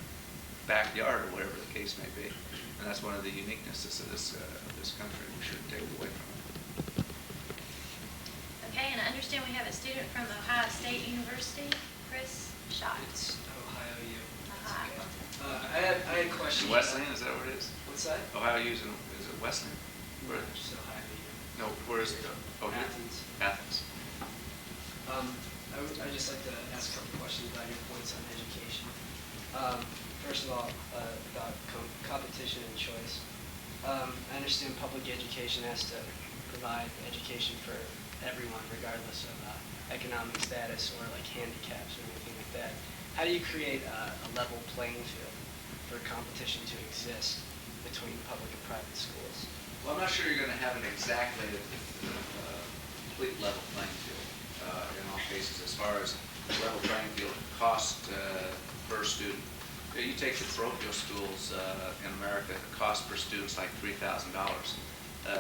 backyard, or whatever the case may be. And that's one of the uniquenesses of this country. We shouldn't take it away from it. Okay, and I understand we have a student from Ohio State University, Chris Shott. It's Ohio U. Ohio. I had a question. Wesleyan, is that what it is? What's that? Ohio U is it Wesleyan? No, just Ohio U. No, where is it? Oh, here? Athens. Athens. I'd just like to ask a couple questions about your points on education. First of all, about competition and choice. I understand public education has to provide education for everyone, regardless of economic status or like handicaps or anything like that. How do you create a level playing field for competition to exist between public and private schools? Well, I'm not sure you're going to have an exactly complete level playing field in all cases. As far as level playing field cost per student, you take the parochial schools in America, the cost per student is like $3,000.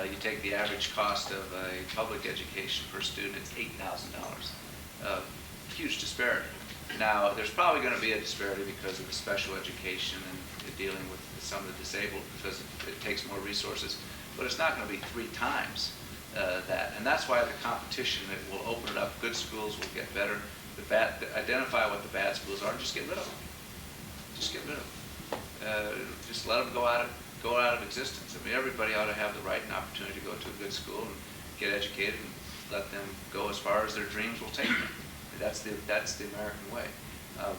You take the average cost of a public education per student, it's $8,000. Huge disparity. Now, there's probably going to be a disparity because of the special education and dealing with some of the disabled, because it takes more resources. But it's not going to be 3 times that. And that's why the competition, that will open it up. Good schools will get better. Identify what the bad schools are and just get rid of them. Just get rid of them. Just let them go out of existence. I mean, everybody ought to have the right and opportunity to go to a good school and get educated, and let them go as far as their dreams will take them. That's the American way.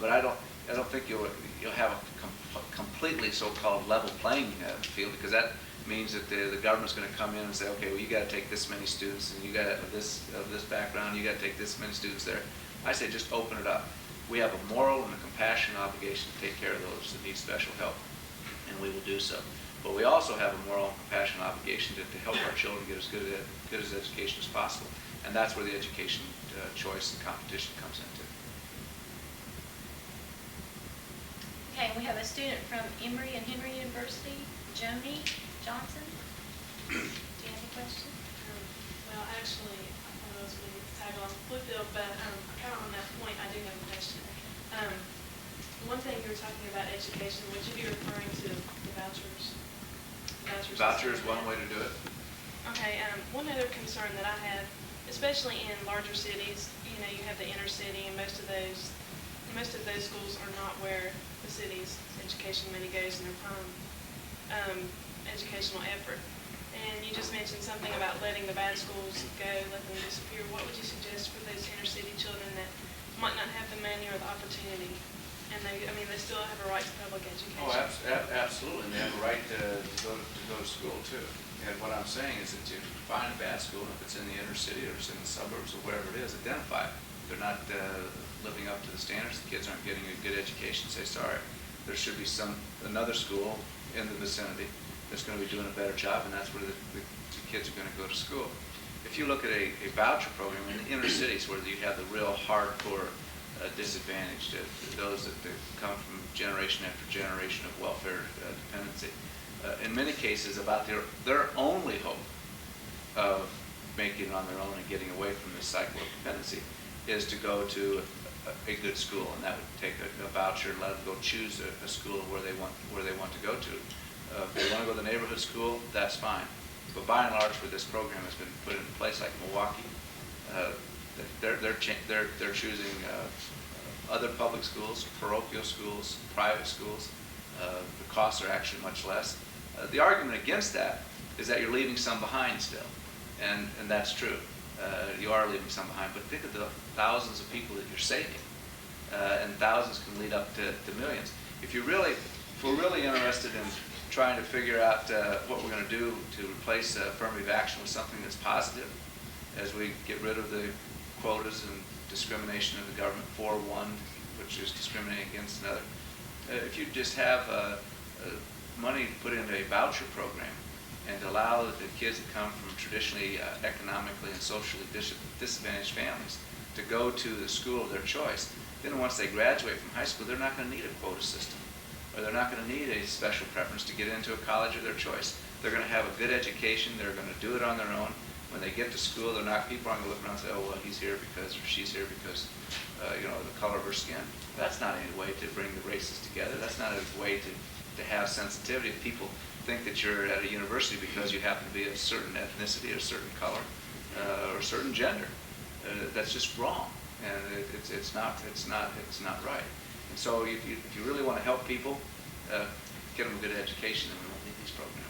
But I don't think you'll have a completely so-called level playing field, because that means that the government's going to come in and say, okay, well, you got to take this many students, and you got of this background, you got to take this many students there. I say just open it up. We have a moral and a compassion obligation to take care of those that need special help, and we will do so. But we also have a moral and compassion obligation to help our children get as good as education as possible, and that's where the education choice and competition comes into. Okay, and we have a student from Emory and Henry University, Joni Johnson. Do you have a question? Well, actually, I thought I was going to tag on Bluefield, but kind of on that point, I do have a question. One thing you were talking about education, would you be referring to the vouchers? Voucher is one way to do it. Okay, one other concern that I have, especially in larger cities, you have the inner city, and most of those schools are not where the city's education money goes in their prime educational effort. And you just mentioned something about letting the bad schools go, let them disappear. What would you suggest for those inner city children that might not have the money or the opportunity, and they still have a right to public education? Oh, absolutely. And they have a right to go to school too. And what I'm saying is that you find a bad school, if it's in the inner city or it's in the suburbs or wherever it is, identify it. They're not living up to the standards. The kids aren't getting a good education. Say, sorry, there should be another school in the vicinity that's going to be doing a better job, and that's where the kids are going to go to school. if you look at a voucher program in the inner cities where you have the real hardcore disadvantaged, those that come from generation after generation of welfare dependency, in many cases about their only hope of making it on their own and getting away from this cycle of dependency is to go to a good school, and that would take a voucher and let them go choose a school where they want to go to. If they want to go to the neighborhood school, that's fine. But by and large, where this program has been put into place, like Milwaukee, they're choosing other public schools, parochial schools, private schools. The costs are actually much less. The argument against that is that you're leaving some behind still, and that's true. You are leaving some behind, but think of the thousands of people that you're saving, and thousands can lead up to millions. If we're really interested in trying to figure out what we're going to do to replace affirmative action with something that's positive, as we get rid of the quotas and discrimination of the government for one, which is discriminating against another. If you just have money put into a voucher program and allow the kids that come from traditionally economically and socially disadvantaged families to go to the school of their choice, then once they graduate from high school, they're not going to need a quota system, or they're not going to need a special preference to get into a college of their choice. They're going to have a good education. They're going to do it on their own. When they get to school, people aren't going to look around and say, oh, well, he's here because, or she's here because, the color of her skin. That's not any way to bring the races together. That's not a way to have sensitivity. If people think that you're at a university because you happen to be of a certain ethnicity or a certain color or a certain gender, that's just wrong, and it's not right. And so if you really want to help people, get them a good education, and we won't need these programs.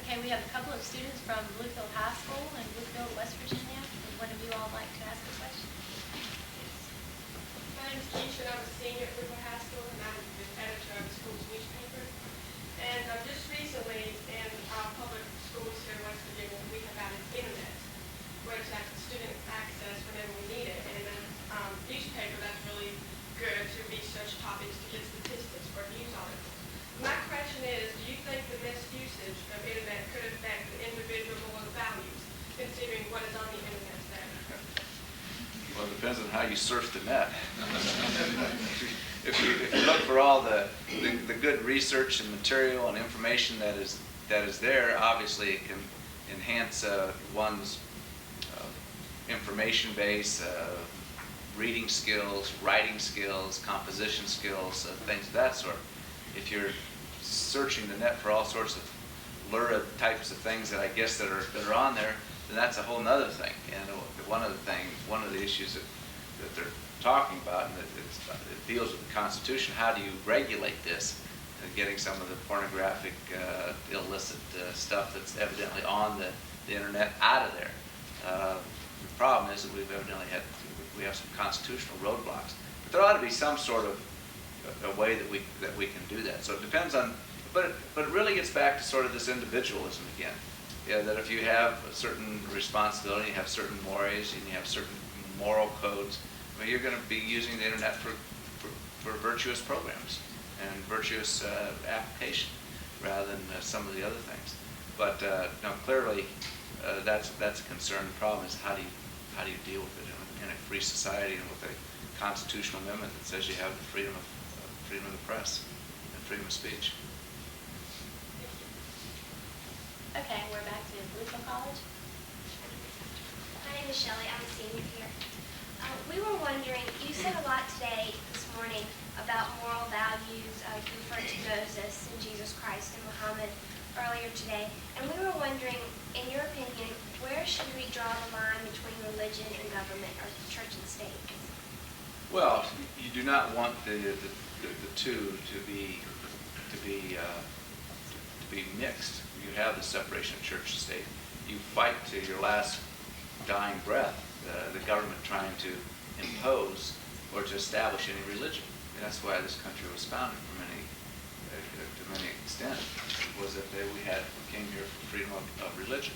Okay, we have a couple of students from Bluefield High School in Bluefield, West Virginia. Would one of you all like to ask a question? My name is Keisha, and I'm a senior at Bluefield High School, and I'm the editor of the school's newspaper. And just recently, in our public schools here in West Virginia, we have added internet, where it's student access whenever we need it. And in newspaper, that's really good to research topics to get statistics for news articles. My question is, do you think the misusage of internet could affect the individual values, considering what is on the internet today? Well, it depends on how you surf the net. If you look for all the good research and material and information that is there, obviously it can enhance one's information base, reading skills, writing skills, composition skills, things of that sort. If you're searching the net for all sorts of lurid types of things that I guess that are on there, then that's a whole other thing. And one of the issues that they're talking about, and it deals with the Constitution. How do you regulate this? Getting some of the pornographic, illicit stuff that's evidently on the internet out of there. The problem is that we have some constitutional roadblocks. But there ought to be some sort of a way that we can do that. So it depends on, but it really gets back to sort of this individualism again. Yeah, that if you have a certain responsibility, you have certain mores, and you have certain moral codes, I mean, you're going to be using the internet for virtuous programs and virtuous application rather than some of the other things. But no, clearly that's a concern. The problem is how do you deal with it in a free society and with a constitutional amendment that says you have the freedom of the press and freedom of speech. Okay, we're back to Bluefield College. My name is Shelley. I'm a senior here. We were wondering, you said a lot today, this morning, about moral values. You referred to Moses and Jesus Christ and Muhammad earlier today. And we were wondering, in your opinion, where should we draw the line between religion and government, or church and state? Well, you do not want the two to be mixed. You have the separation of church and state. You fight to your last dying breath the government trying to impose or to establish any religion. And that's why this country was founded to many extent, was that we came here for freedom of religion.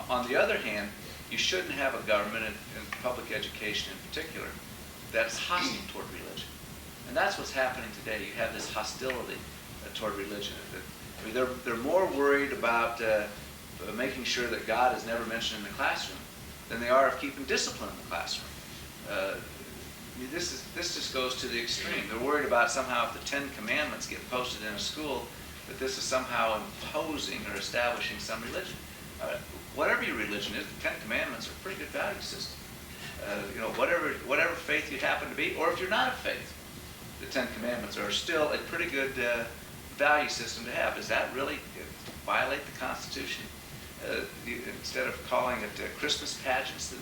On the other hand, you shouldn't have a government, in public education in particular, that's hostile toward religion. And that's what's happening today. You have this hostility toward religion. I mean, they're more worried about making sure that God is never mentioned in the classroom than they are of keeping discipline in the classroom. This just goes to the extreme. They're worried about somehow if the 10 Commandments get posted in a school, that this is somehow imposing or establishing some religion. Whatever your religion is, the 10 Commandments are a pretty good value system. Whatever faith you happen to be, or if you're not of faith, the 10 Commandments are still a pretty good value system to have. Does that really violate the Constitution? Instead of calling it Christmas pageants,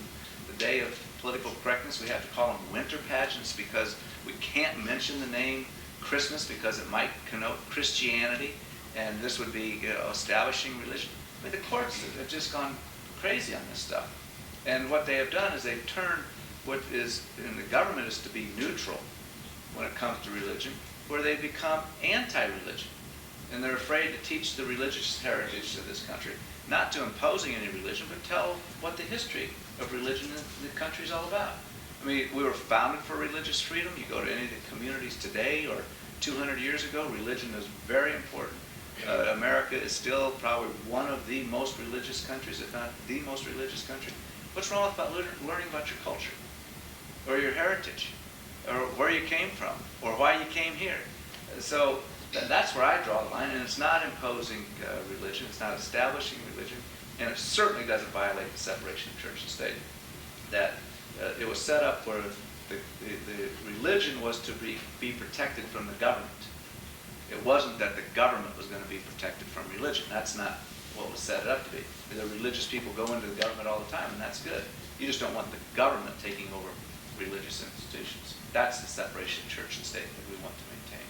the day of political correctness, we have to call them winter pageants because we can't mention the name Christmas because it might connote Christianity, and this would be establishing religion. I mean, the courts have just gone crazy on this stuff. And what they have done is they've turned what is in the government is to be neutral when it comes to religion, where they become anti-religion. And they're afraid to teach the religious heritage of this country, not to imposing any religion, but tell what the history of religion in the country is all about. I mean, we were founded for religious freedom. You go to any of the communities today or 200 years ago, religion is very important. America is still probably one of the most religious countries, if not the most religious country. What's wrong about learning about your culture or your heritage or where you came from or why you came here? So that's where I draw the line, and it's not imposing religion, it's not establishing religion, and it certainly doesn't violate the separation of church and state. That it was set up where the religion was to be protected from the government. It wasn't that the government was going to be protected from religion. That's not what was set up to be. The religious people go into the government all the time, and that's good. You just don't want the government taking over religious institutions. That's the separation of church and state that we want to maintain.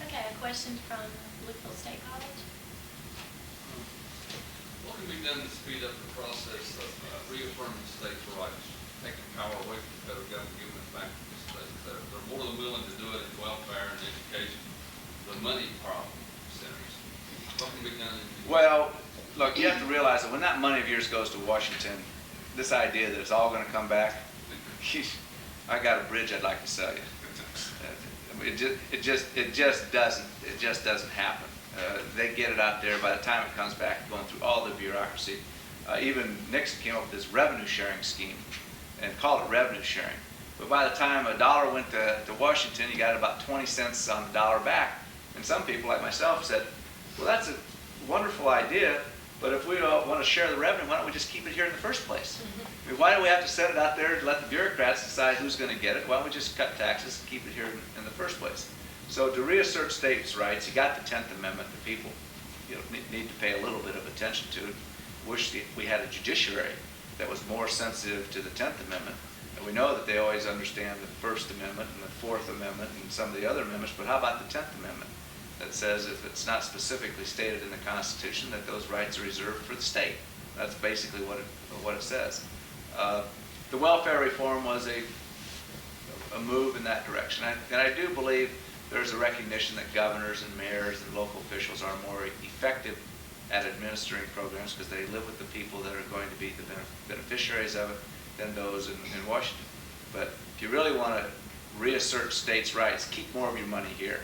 Okay, a question from Bluefield State College. What can be done to speed up the process of reaffirming states' rights, taking power away from the federal government, giving it back to the states? They're more than willing to do it in welfare and education. The money problem centers. What can be done? Well, look, you have to realize that when that money of yours goes to Washington, this idea that it's all going to come back, I got a bridge I'd like to sell you. It just doesn't happen. They get it out there. By the time it comes back, going through all the bureaucracy, even Nixon came up with this revenue sharing scheme and called it revenue sharing. But by the time a dollar went to Washington, you got about 20 cents on the dollar back. And some people like myself said, well, that's a wonderful idea, but if we all want to share the revenue, why don't we just keep it here in the first place? I mean, why do we have to set it out there and let the bureaucrats decide who's going to get it? Why don't we just cut taxes and keep it here in the first place? So to reassert states' rights, you got the 10th Amendment that people need to pay a little bit of attention to. Wish we had a judiciary that was more sensitive to the 10th Amendment. And we know that they always understand the First Amendment and the Fourth Amendment and some of the other amendments, but how about the 10th Amendment that says if it's not specifically stated in the Constitution that those rights are reserved for the state? That's basically what it says. The welfare reform was a move in that direction. And I do believe there's a recognition that governors and mayors and local officials are more effective at administering programs because they live with the people that are going to be the beneficiaries of it than those in Washington. But if you really want to reassert states' rights, keep more of your money here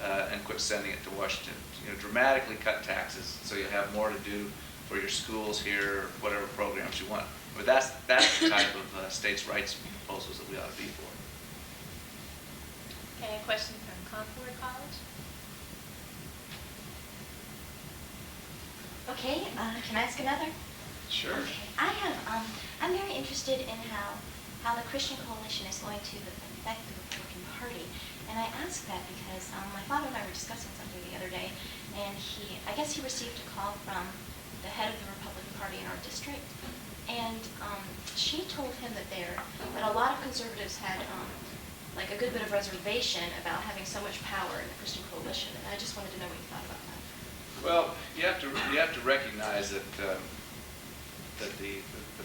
and quit sending it to Washington. Dramatically cut taxes so you have more to do for your schools here, or whatever programs you want. But that's the type of states' rights proposals that we ought to be for. Okay, a question from Concord College. Okay, can I ask another? Sure. Okay. I'm very interested in how the Christian Coalition is going to affect the Republican Party. And I ask that because my father and I were discussing something the other day, and I guess he received a call from the head of the Republican Party in our district, and she told him that a lot of conservatives had like a good bit of reservation about having so much power in the Christian Coalition, and I just wanted to know what you thought about that. Well, you have to recognize that the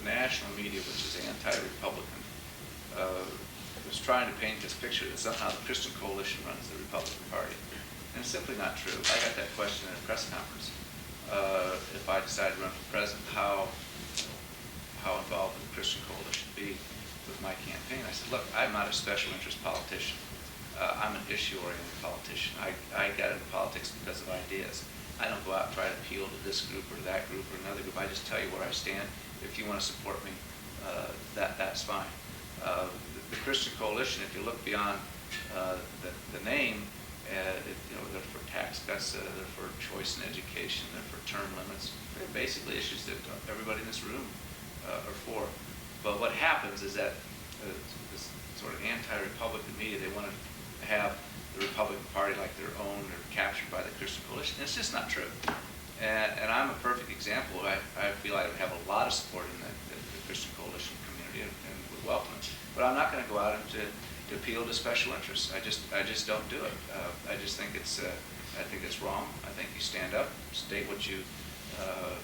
national media, which is anti-Republican, was trying to paint this picture that somehow the Christian Coalition runs the Republican Party, and it's simply not true. I got that question at a press conference. If I decide to run for president, how involved would the Christian Coalition be with my campaign? I said, look, I'm not a special interest politician. I'm an issue-oriented politician. I got into politics because of ideas. I don't go out and try to appeal to this group or that group or another group. I just tell you where I stand. If you want to support me, that's fine. The Christian Coalition, if you look beyond the name, they're for tax cuts, they're for choice in education, they're for term limits. They're basically issues that everybody in this room are for. But what happens is that this sort of anti-Republican media, they want to have the Republican Party like their own. They're captured by the Christian Coalition. And it's just not true. And I'm a perfect example. I feel I have a lot of support in the Christian Coalition community and would welcome it. But I'm not going to go out and to appeal to special interests. I just don't do it. I just think it's wrong. I think you stand up, state what you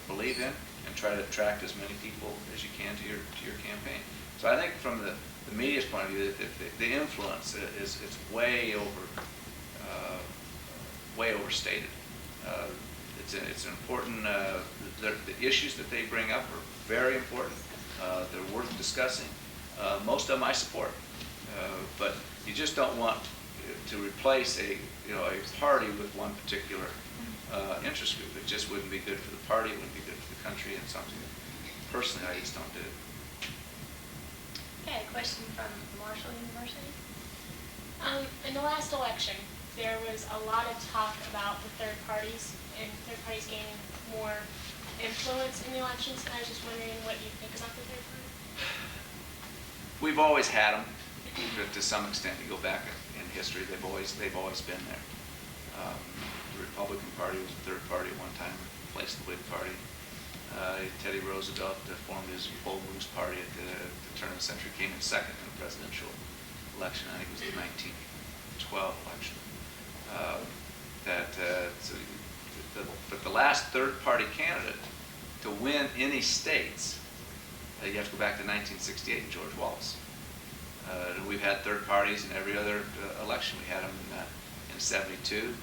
believe in, and try to attract as many people as you can to your campaign. So I think from the media's point of view, the influence is way overstated. It's an important. The issues that they bring up are very important. They're worth discussing. Most of them I support, but you just don't want to replace a party with one particular interest group. It just wouldn't be good for the party. It wouldn't be good for the country, and something that personally I just don't do. Okay, a question from Marshall University. In the last election, there was a lot of talk about the third parties and third parties gaining more influence in the elections. And I was just wondering what you think about the third party. We've always had them, to some extent. You go back in history, they've always been there. The Republican Party was the third party at one time, replaced the Whig Party. Teddy Roosevelt formed his Bull Moose Party at the turn of the century, came in second in the presidential election. I think it was the 1912 election. But the last third-party candidate to win any states, you have to go back to 1968 and George Wallace. We've had third parties in every other election. We had them in 72.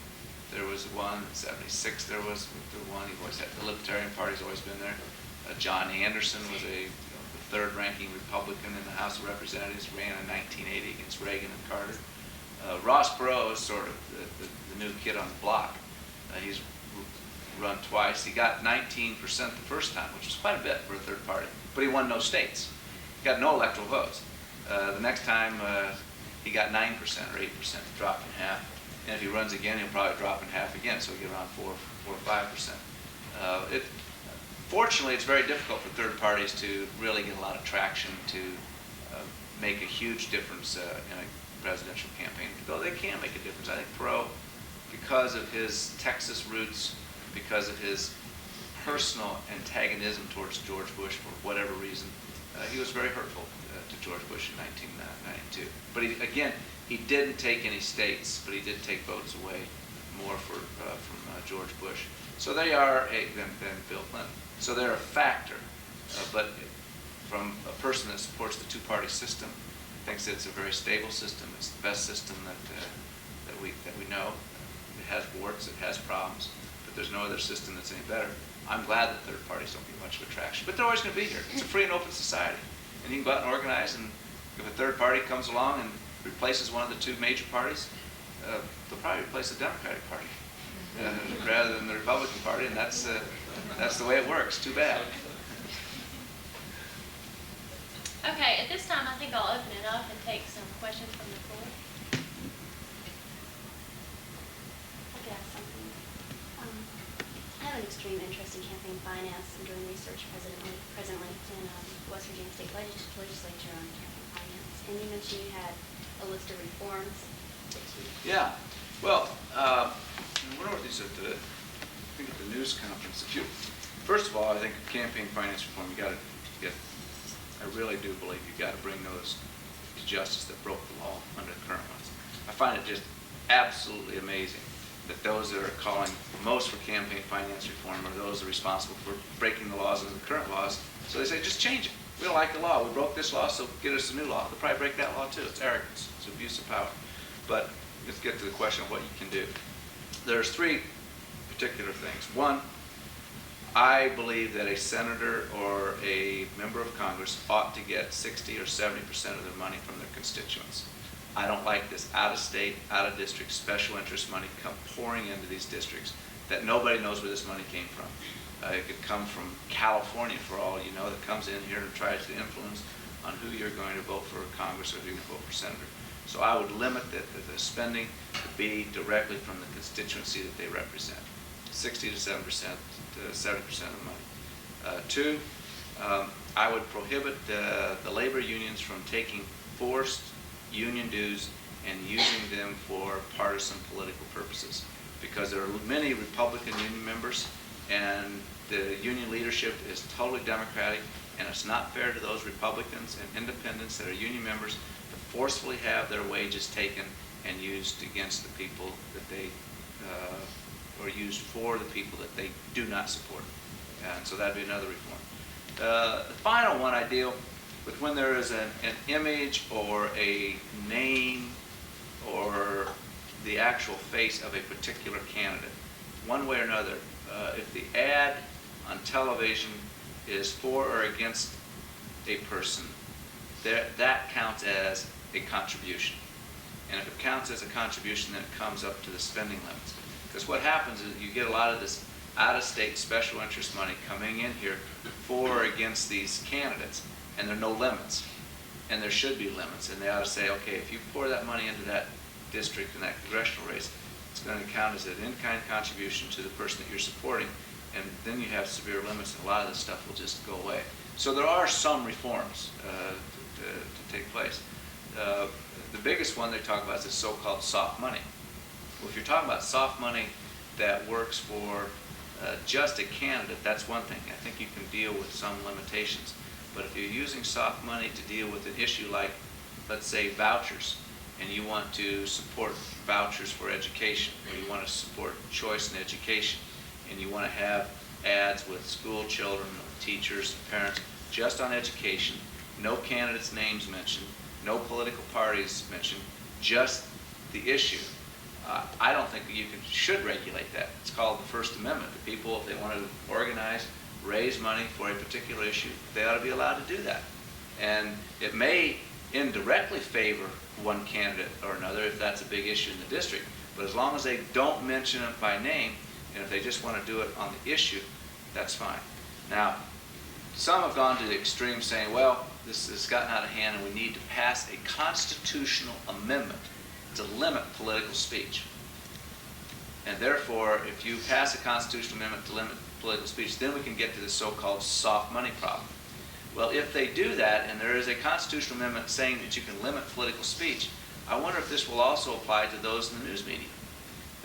There was one. In 76 there was one. You've always had the Libertarian Party's always been there. John Anderson was the third-ranking Republican in the House of Representatives, ran in 1980 against Reagan and Carter. Ross Perot is sort of the new kid on the block. He's run twice. He got 19% the first time, which was quite a bit for a third party, but he won no states. He got no electoral votes. The next time he got 9% or 8%, dropped in half. And if he runs again, he'll probably drop in half again, so he'll get around 4 or 5%. Fortunately, it's very difficult for third parties to really get a lot of traction to make a huge difference in a presidential campaign, though they can make a difference. I think Perot, because of his Texas roots, because of his personal antagonism towards George Bush for whatever reason, he was very hurtful to George Bush in 1992. But he didn't take any states, but he did take votes away more from George Bush. So they are than Bill Clinton. So they're a factor. But from a person that supports the two-party system, thinks it's a very stable system. It's the best system that we know. It has warts, it has problems, but there's no other system that's any better. I'm glad that third parties don't get much of a traction, but they're always going to be here. It's a free and open society, and you can go out and organize. And if a third party comes along and replaces one of the two major parties, they'll probably replace the Democratic Party rather than the Republican Party, and that's the way it works. Too bad. Okay, at this time, I think I'll open it up and take some questions from the floor. I could ask something. I have an extreme interest in campaign finance and doing research presently in West Virginia State Legislature on campaign finance. And you mentioned you had a list of reforms. Yeah. Well, what are these at I think at the news conference? First of all, I think campaign finance reform, you got to get. I really do believe you've got to bring those to justice that broke the law under the current ones. I find it just absolutely amazing that those that are calling most for campaign finance reform are those that are responsible for breaking the laws under the current laws. So they say, just change it. We don't like the law. We broke this law, so get us a new law. They'll probably break that law too. It's arrogance. It's abuse of power. But let's get to the question of what you can do. There's three particular things. One, I believe that a senator or a member of Congress ought to get 60 or 70% of their money from their constituents. I don't like this out-of-state, out-of-district special interest money come pouring into these districts. that nobody knows where this money came from. It could come from California, for all you know, that comes in here and tries to influence on who you're going to vote for Congress or who you're going to vote for senator. So I would limit the spending to be directly from the constituency that they represent, 60 to 7% to 70% of the money. Two, I would prohibit the labor unions from taking forced union dues and using them for partisan political purposes, because there are many Republican union members and the union leadership is totally Democratic, and it's not fair to those Republicans and independents that are union members to forcefully have their wages taken and used against the people that they, or used for the people that they do not support. And so that'd be another reform. The final one I deal with when there is an image or a name or the actual face of a particular candidate, one way or another. If the ad on television is for or against a person, that counts as a contribution. And if it counts as a contribution, then it comes up to the spending limits. Because what happens is you get a lot of this out-of-state special interest money coming in here for or against these candidates, and there are no limits. And there should be limits. And they ought to say, okay, if you pour that money into that district in that congressional race, it's going to count as an in-kind contribution to the person that you're supporting, and then you have severe limits, and a lot of this stuff will just go away. So there are some reforms to take place. The biggest one they talk about is the so-called soft money. Well, if you're talking about soft money that works for just a candidate, that's one thing. I think you can deal with some limitations. But if you're using soft money to deal with an issue like, let's say, vouchers, and you want to support vouchers for education, or you want to support choice in education, and you want to have ads with school children, teachers, parents, just on education, no candidates' names mentioned, no political parties mentioned, just the issue. I don't think that you should regulate that. It's called the First Amendment. The people, if they want to organize, raise money for a particular issue, they ought to be allowed to do that. And it may indirectly favor one candidate or another if that's a big issue in the district, but as long as they don't mention it by name, and if they just want to do it on the issue, that's fine. Now, some have gone to the extreme saying, well, this has gotten out of hand and we need to pass a constitutional amendment to limit political speech. And therefore, if you pass a constitutional amendment to limit political speech, then we can get to the so-called soft money problem. Well, if they do that, and there is a constitutional amendment saying that you can limit political speech, I wonder if this will also apply to those in the news media.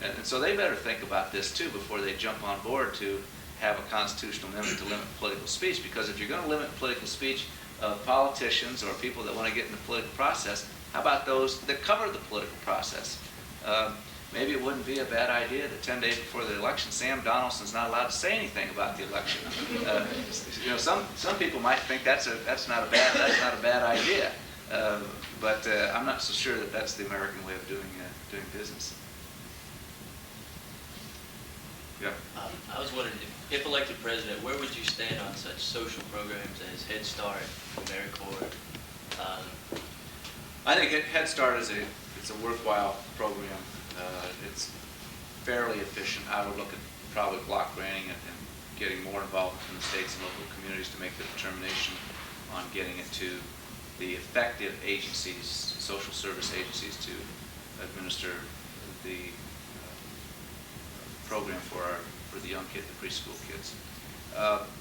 And so they better think about this too before they jump on board to have a constitutional amendment to limit political speech, because if you're going to limit political speech of politicians or people that want to get in the political process, how about those that cover the political process? Maybe it wouldn't be a bad idea that 10 days before the election, Sam Donaldson's not allowed to say anything about the election. You know, some people might think that's not a bad idea, but I'm not so sure that that's the American way of doing business. Yeah. I was wondering, if elected president, where would you stand on such social programs as Head Start, AmeriCorps? I think Head Start is it's a worthwhile program. It's fairly efficient. I would look at probably block granting it and getting more involvement from the states and local communities to make the determination on getting it to the effective agencies, social service agencies, to administer the program for the young kids, the preschool kids.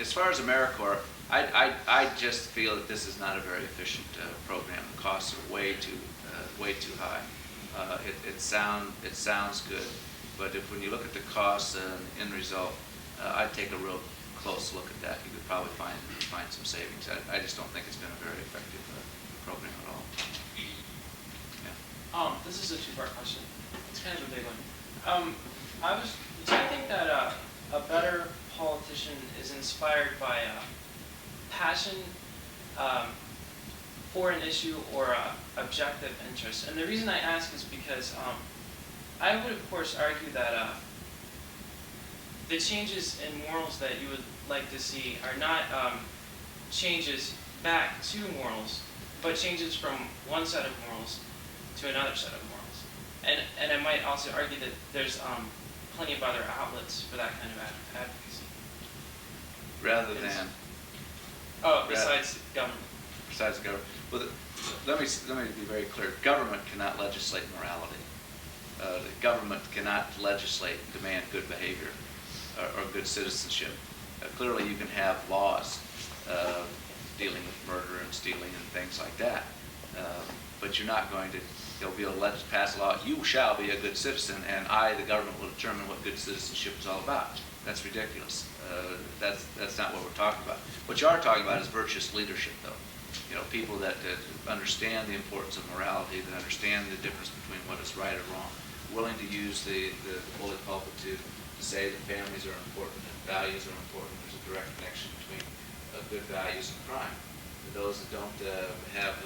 As far as AmeriCorps, I just feel that this is not a very efficient program. The costs are way too high. It sounds good, but when you look at the costs and the end result, I'd take a real close look at that. You could probably find some savings. I just don't think it's been a very effective program at all. Yeah. This is a two-part question. It's kind of a big one. Do you think that a better politician is inspired by passion for an issue or objective interest? And the reason I ask is because I would, of course, argue that the changes in morals that you would like to see are not changes back to morals, but changes from one set of morals to another set of morals. And I might also argue that there's plenty of other outlets for that kind of advocacy. Rather than. Oh, besides government. Besides government. Well, let me be very clear. Government cannot legislate morality. The government cannot legislate and demand good behavior or good citizenship. Clearly, you can have laws dealing with murder and stealing and things like that, but you're not going to be able to pass a law. You shall be a good citizen, and I, the government, will determine what good citizenship is all about. That's ridiculous. That's not what we're talking about. What you are talking about is virtuous leadership, though. You know, people that understand the importance of morality, that understand the difference between what is right or wrong, willing to use the holy pulpit to say that families are important and values are important. There's a direct connection between good values and crime. Those that don't have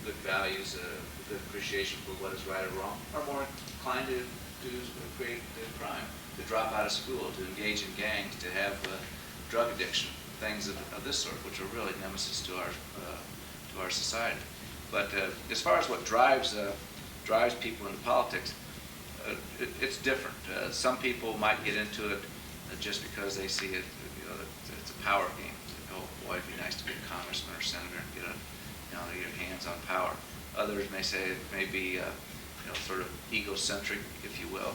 good values, a good appreciation for what is right or wrong, are more inclined to create crime, to drop out of school, to engage in gangs, to have drug addiction, things of this sort, which are really nemesis to our society. But as far as what drives people into politics, it's different. Some people might get into it just because they see it, it's a power game. Oh boy, it'd be nice to be a congressman or senator and get your hands on power. Others may say it may be sort of egocentric, if you will,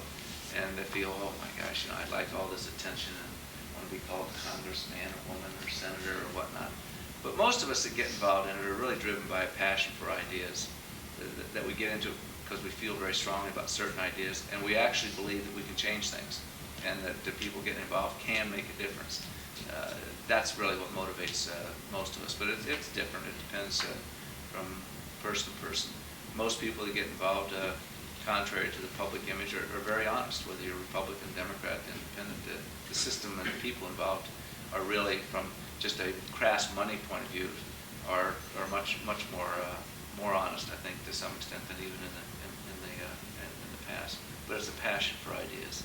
and they feel, oh my gosh, I'd like all this attention and want to be called congressman or woman or senator or whatnot. But most of us that get involved in it are really driven by a passion for ideas that we get into because we feel very strongly about certain ideas, and we actually believe that we can change things and that the people getting involved can make a difference. That's really what motivates most of us, but it's different. It depends from person to person. Most people that get involved, contrary to the public image, are very honest, whether you're Republican, Democrat, Independent. The system and the people involved are really, from just a crass money point of view, are much more honest, I think, to some extent than even in the past. But it's a passion for ideas.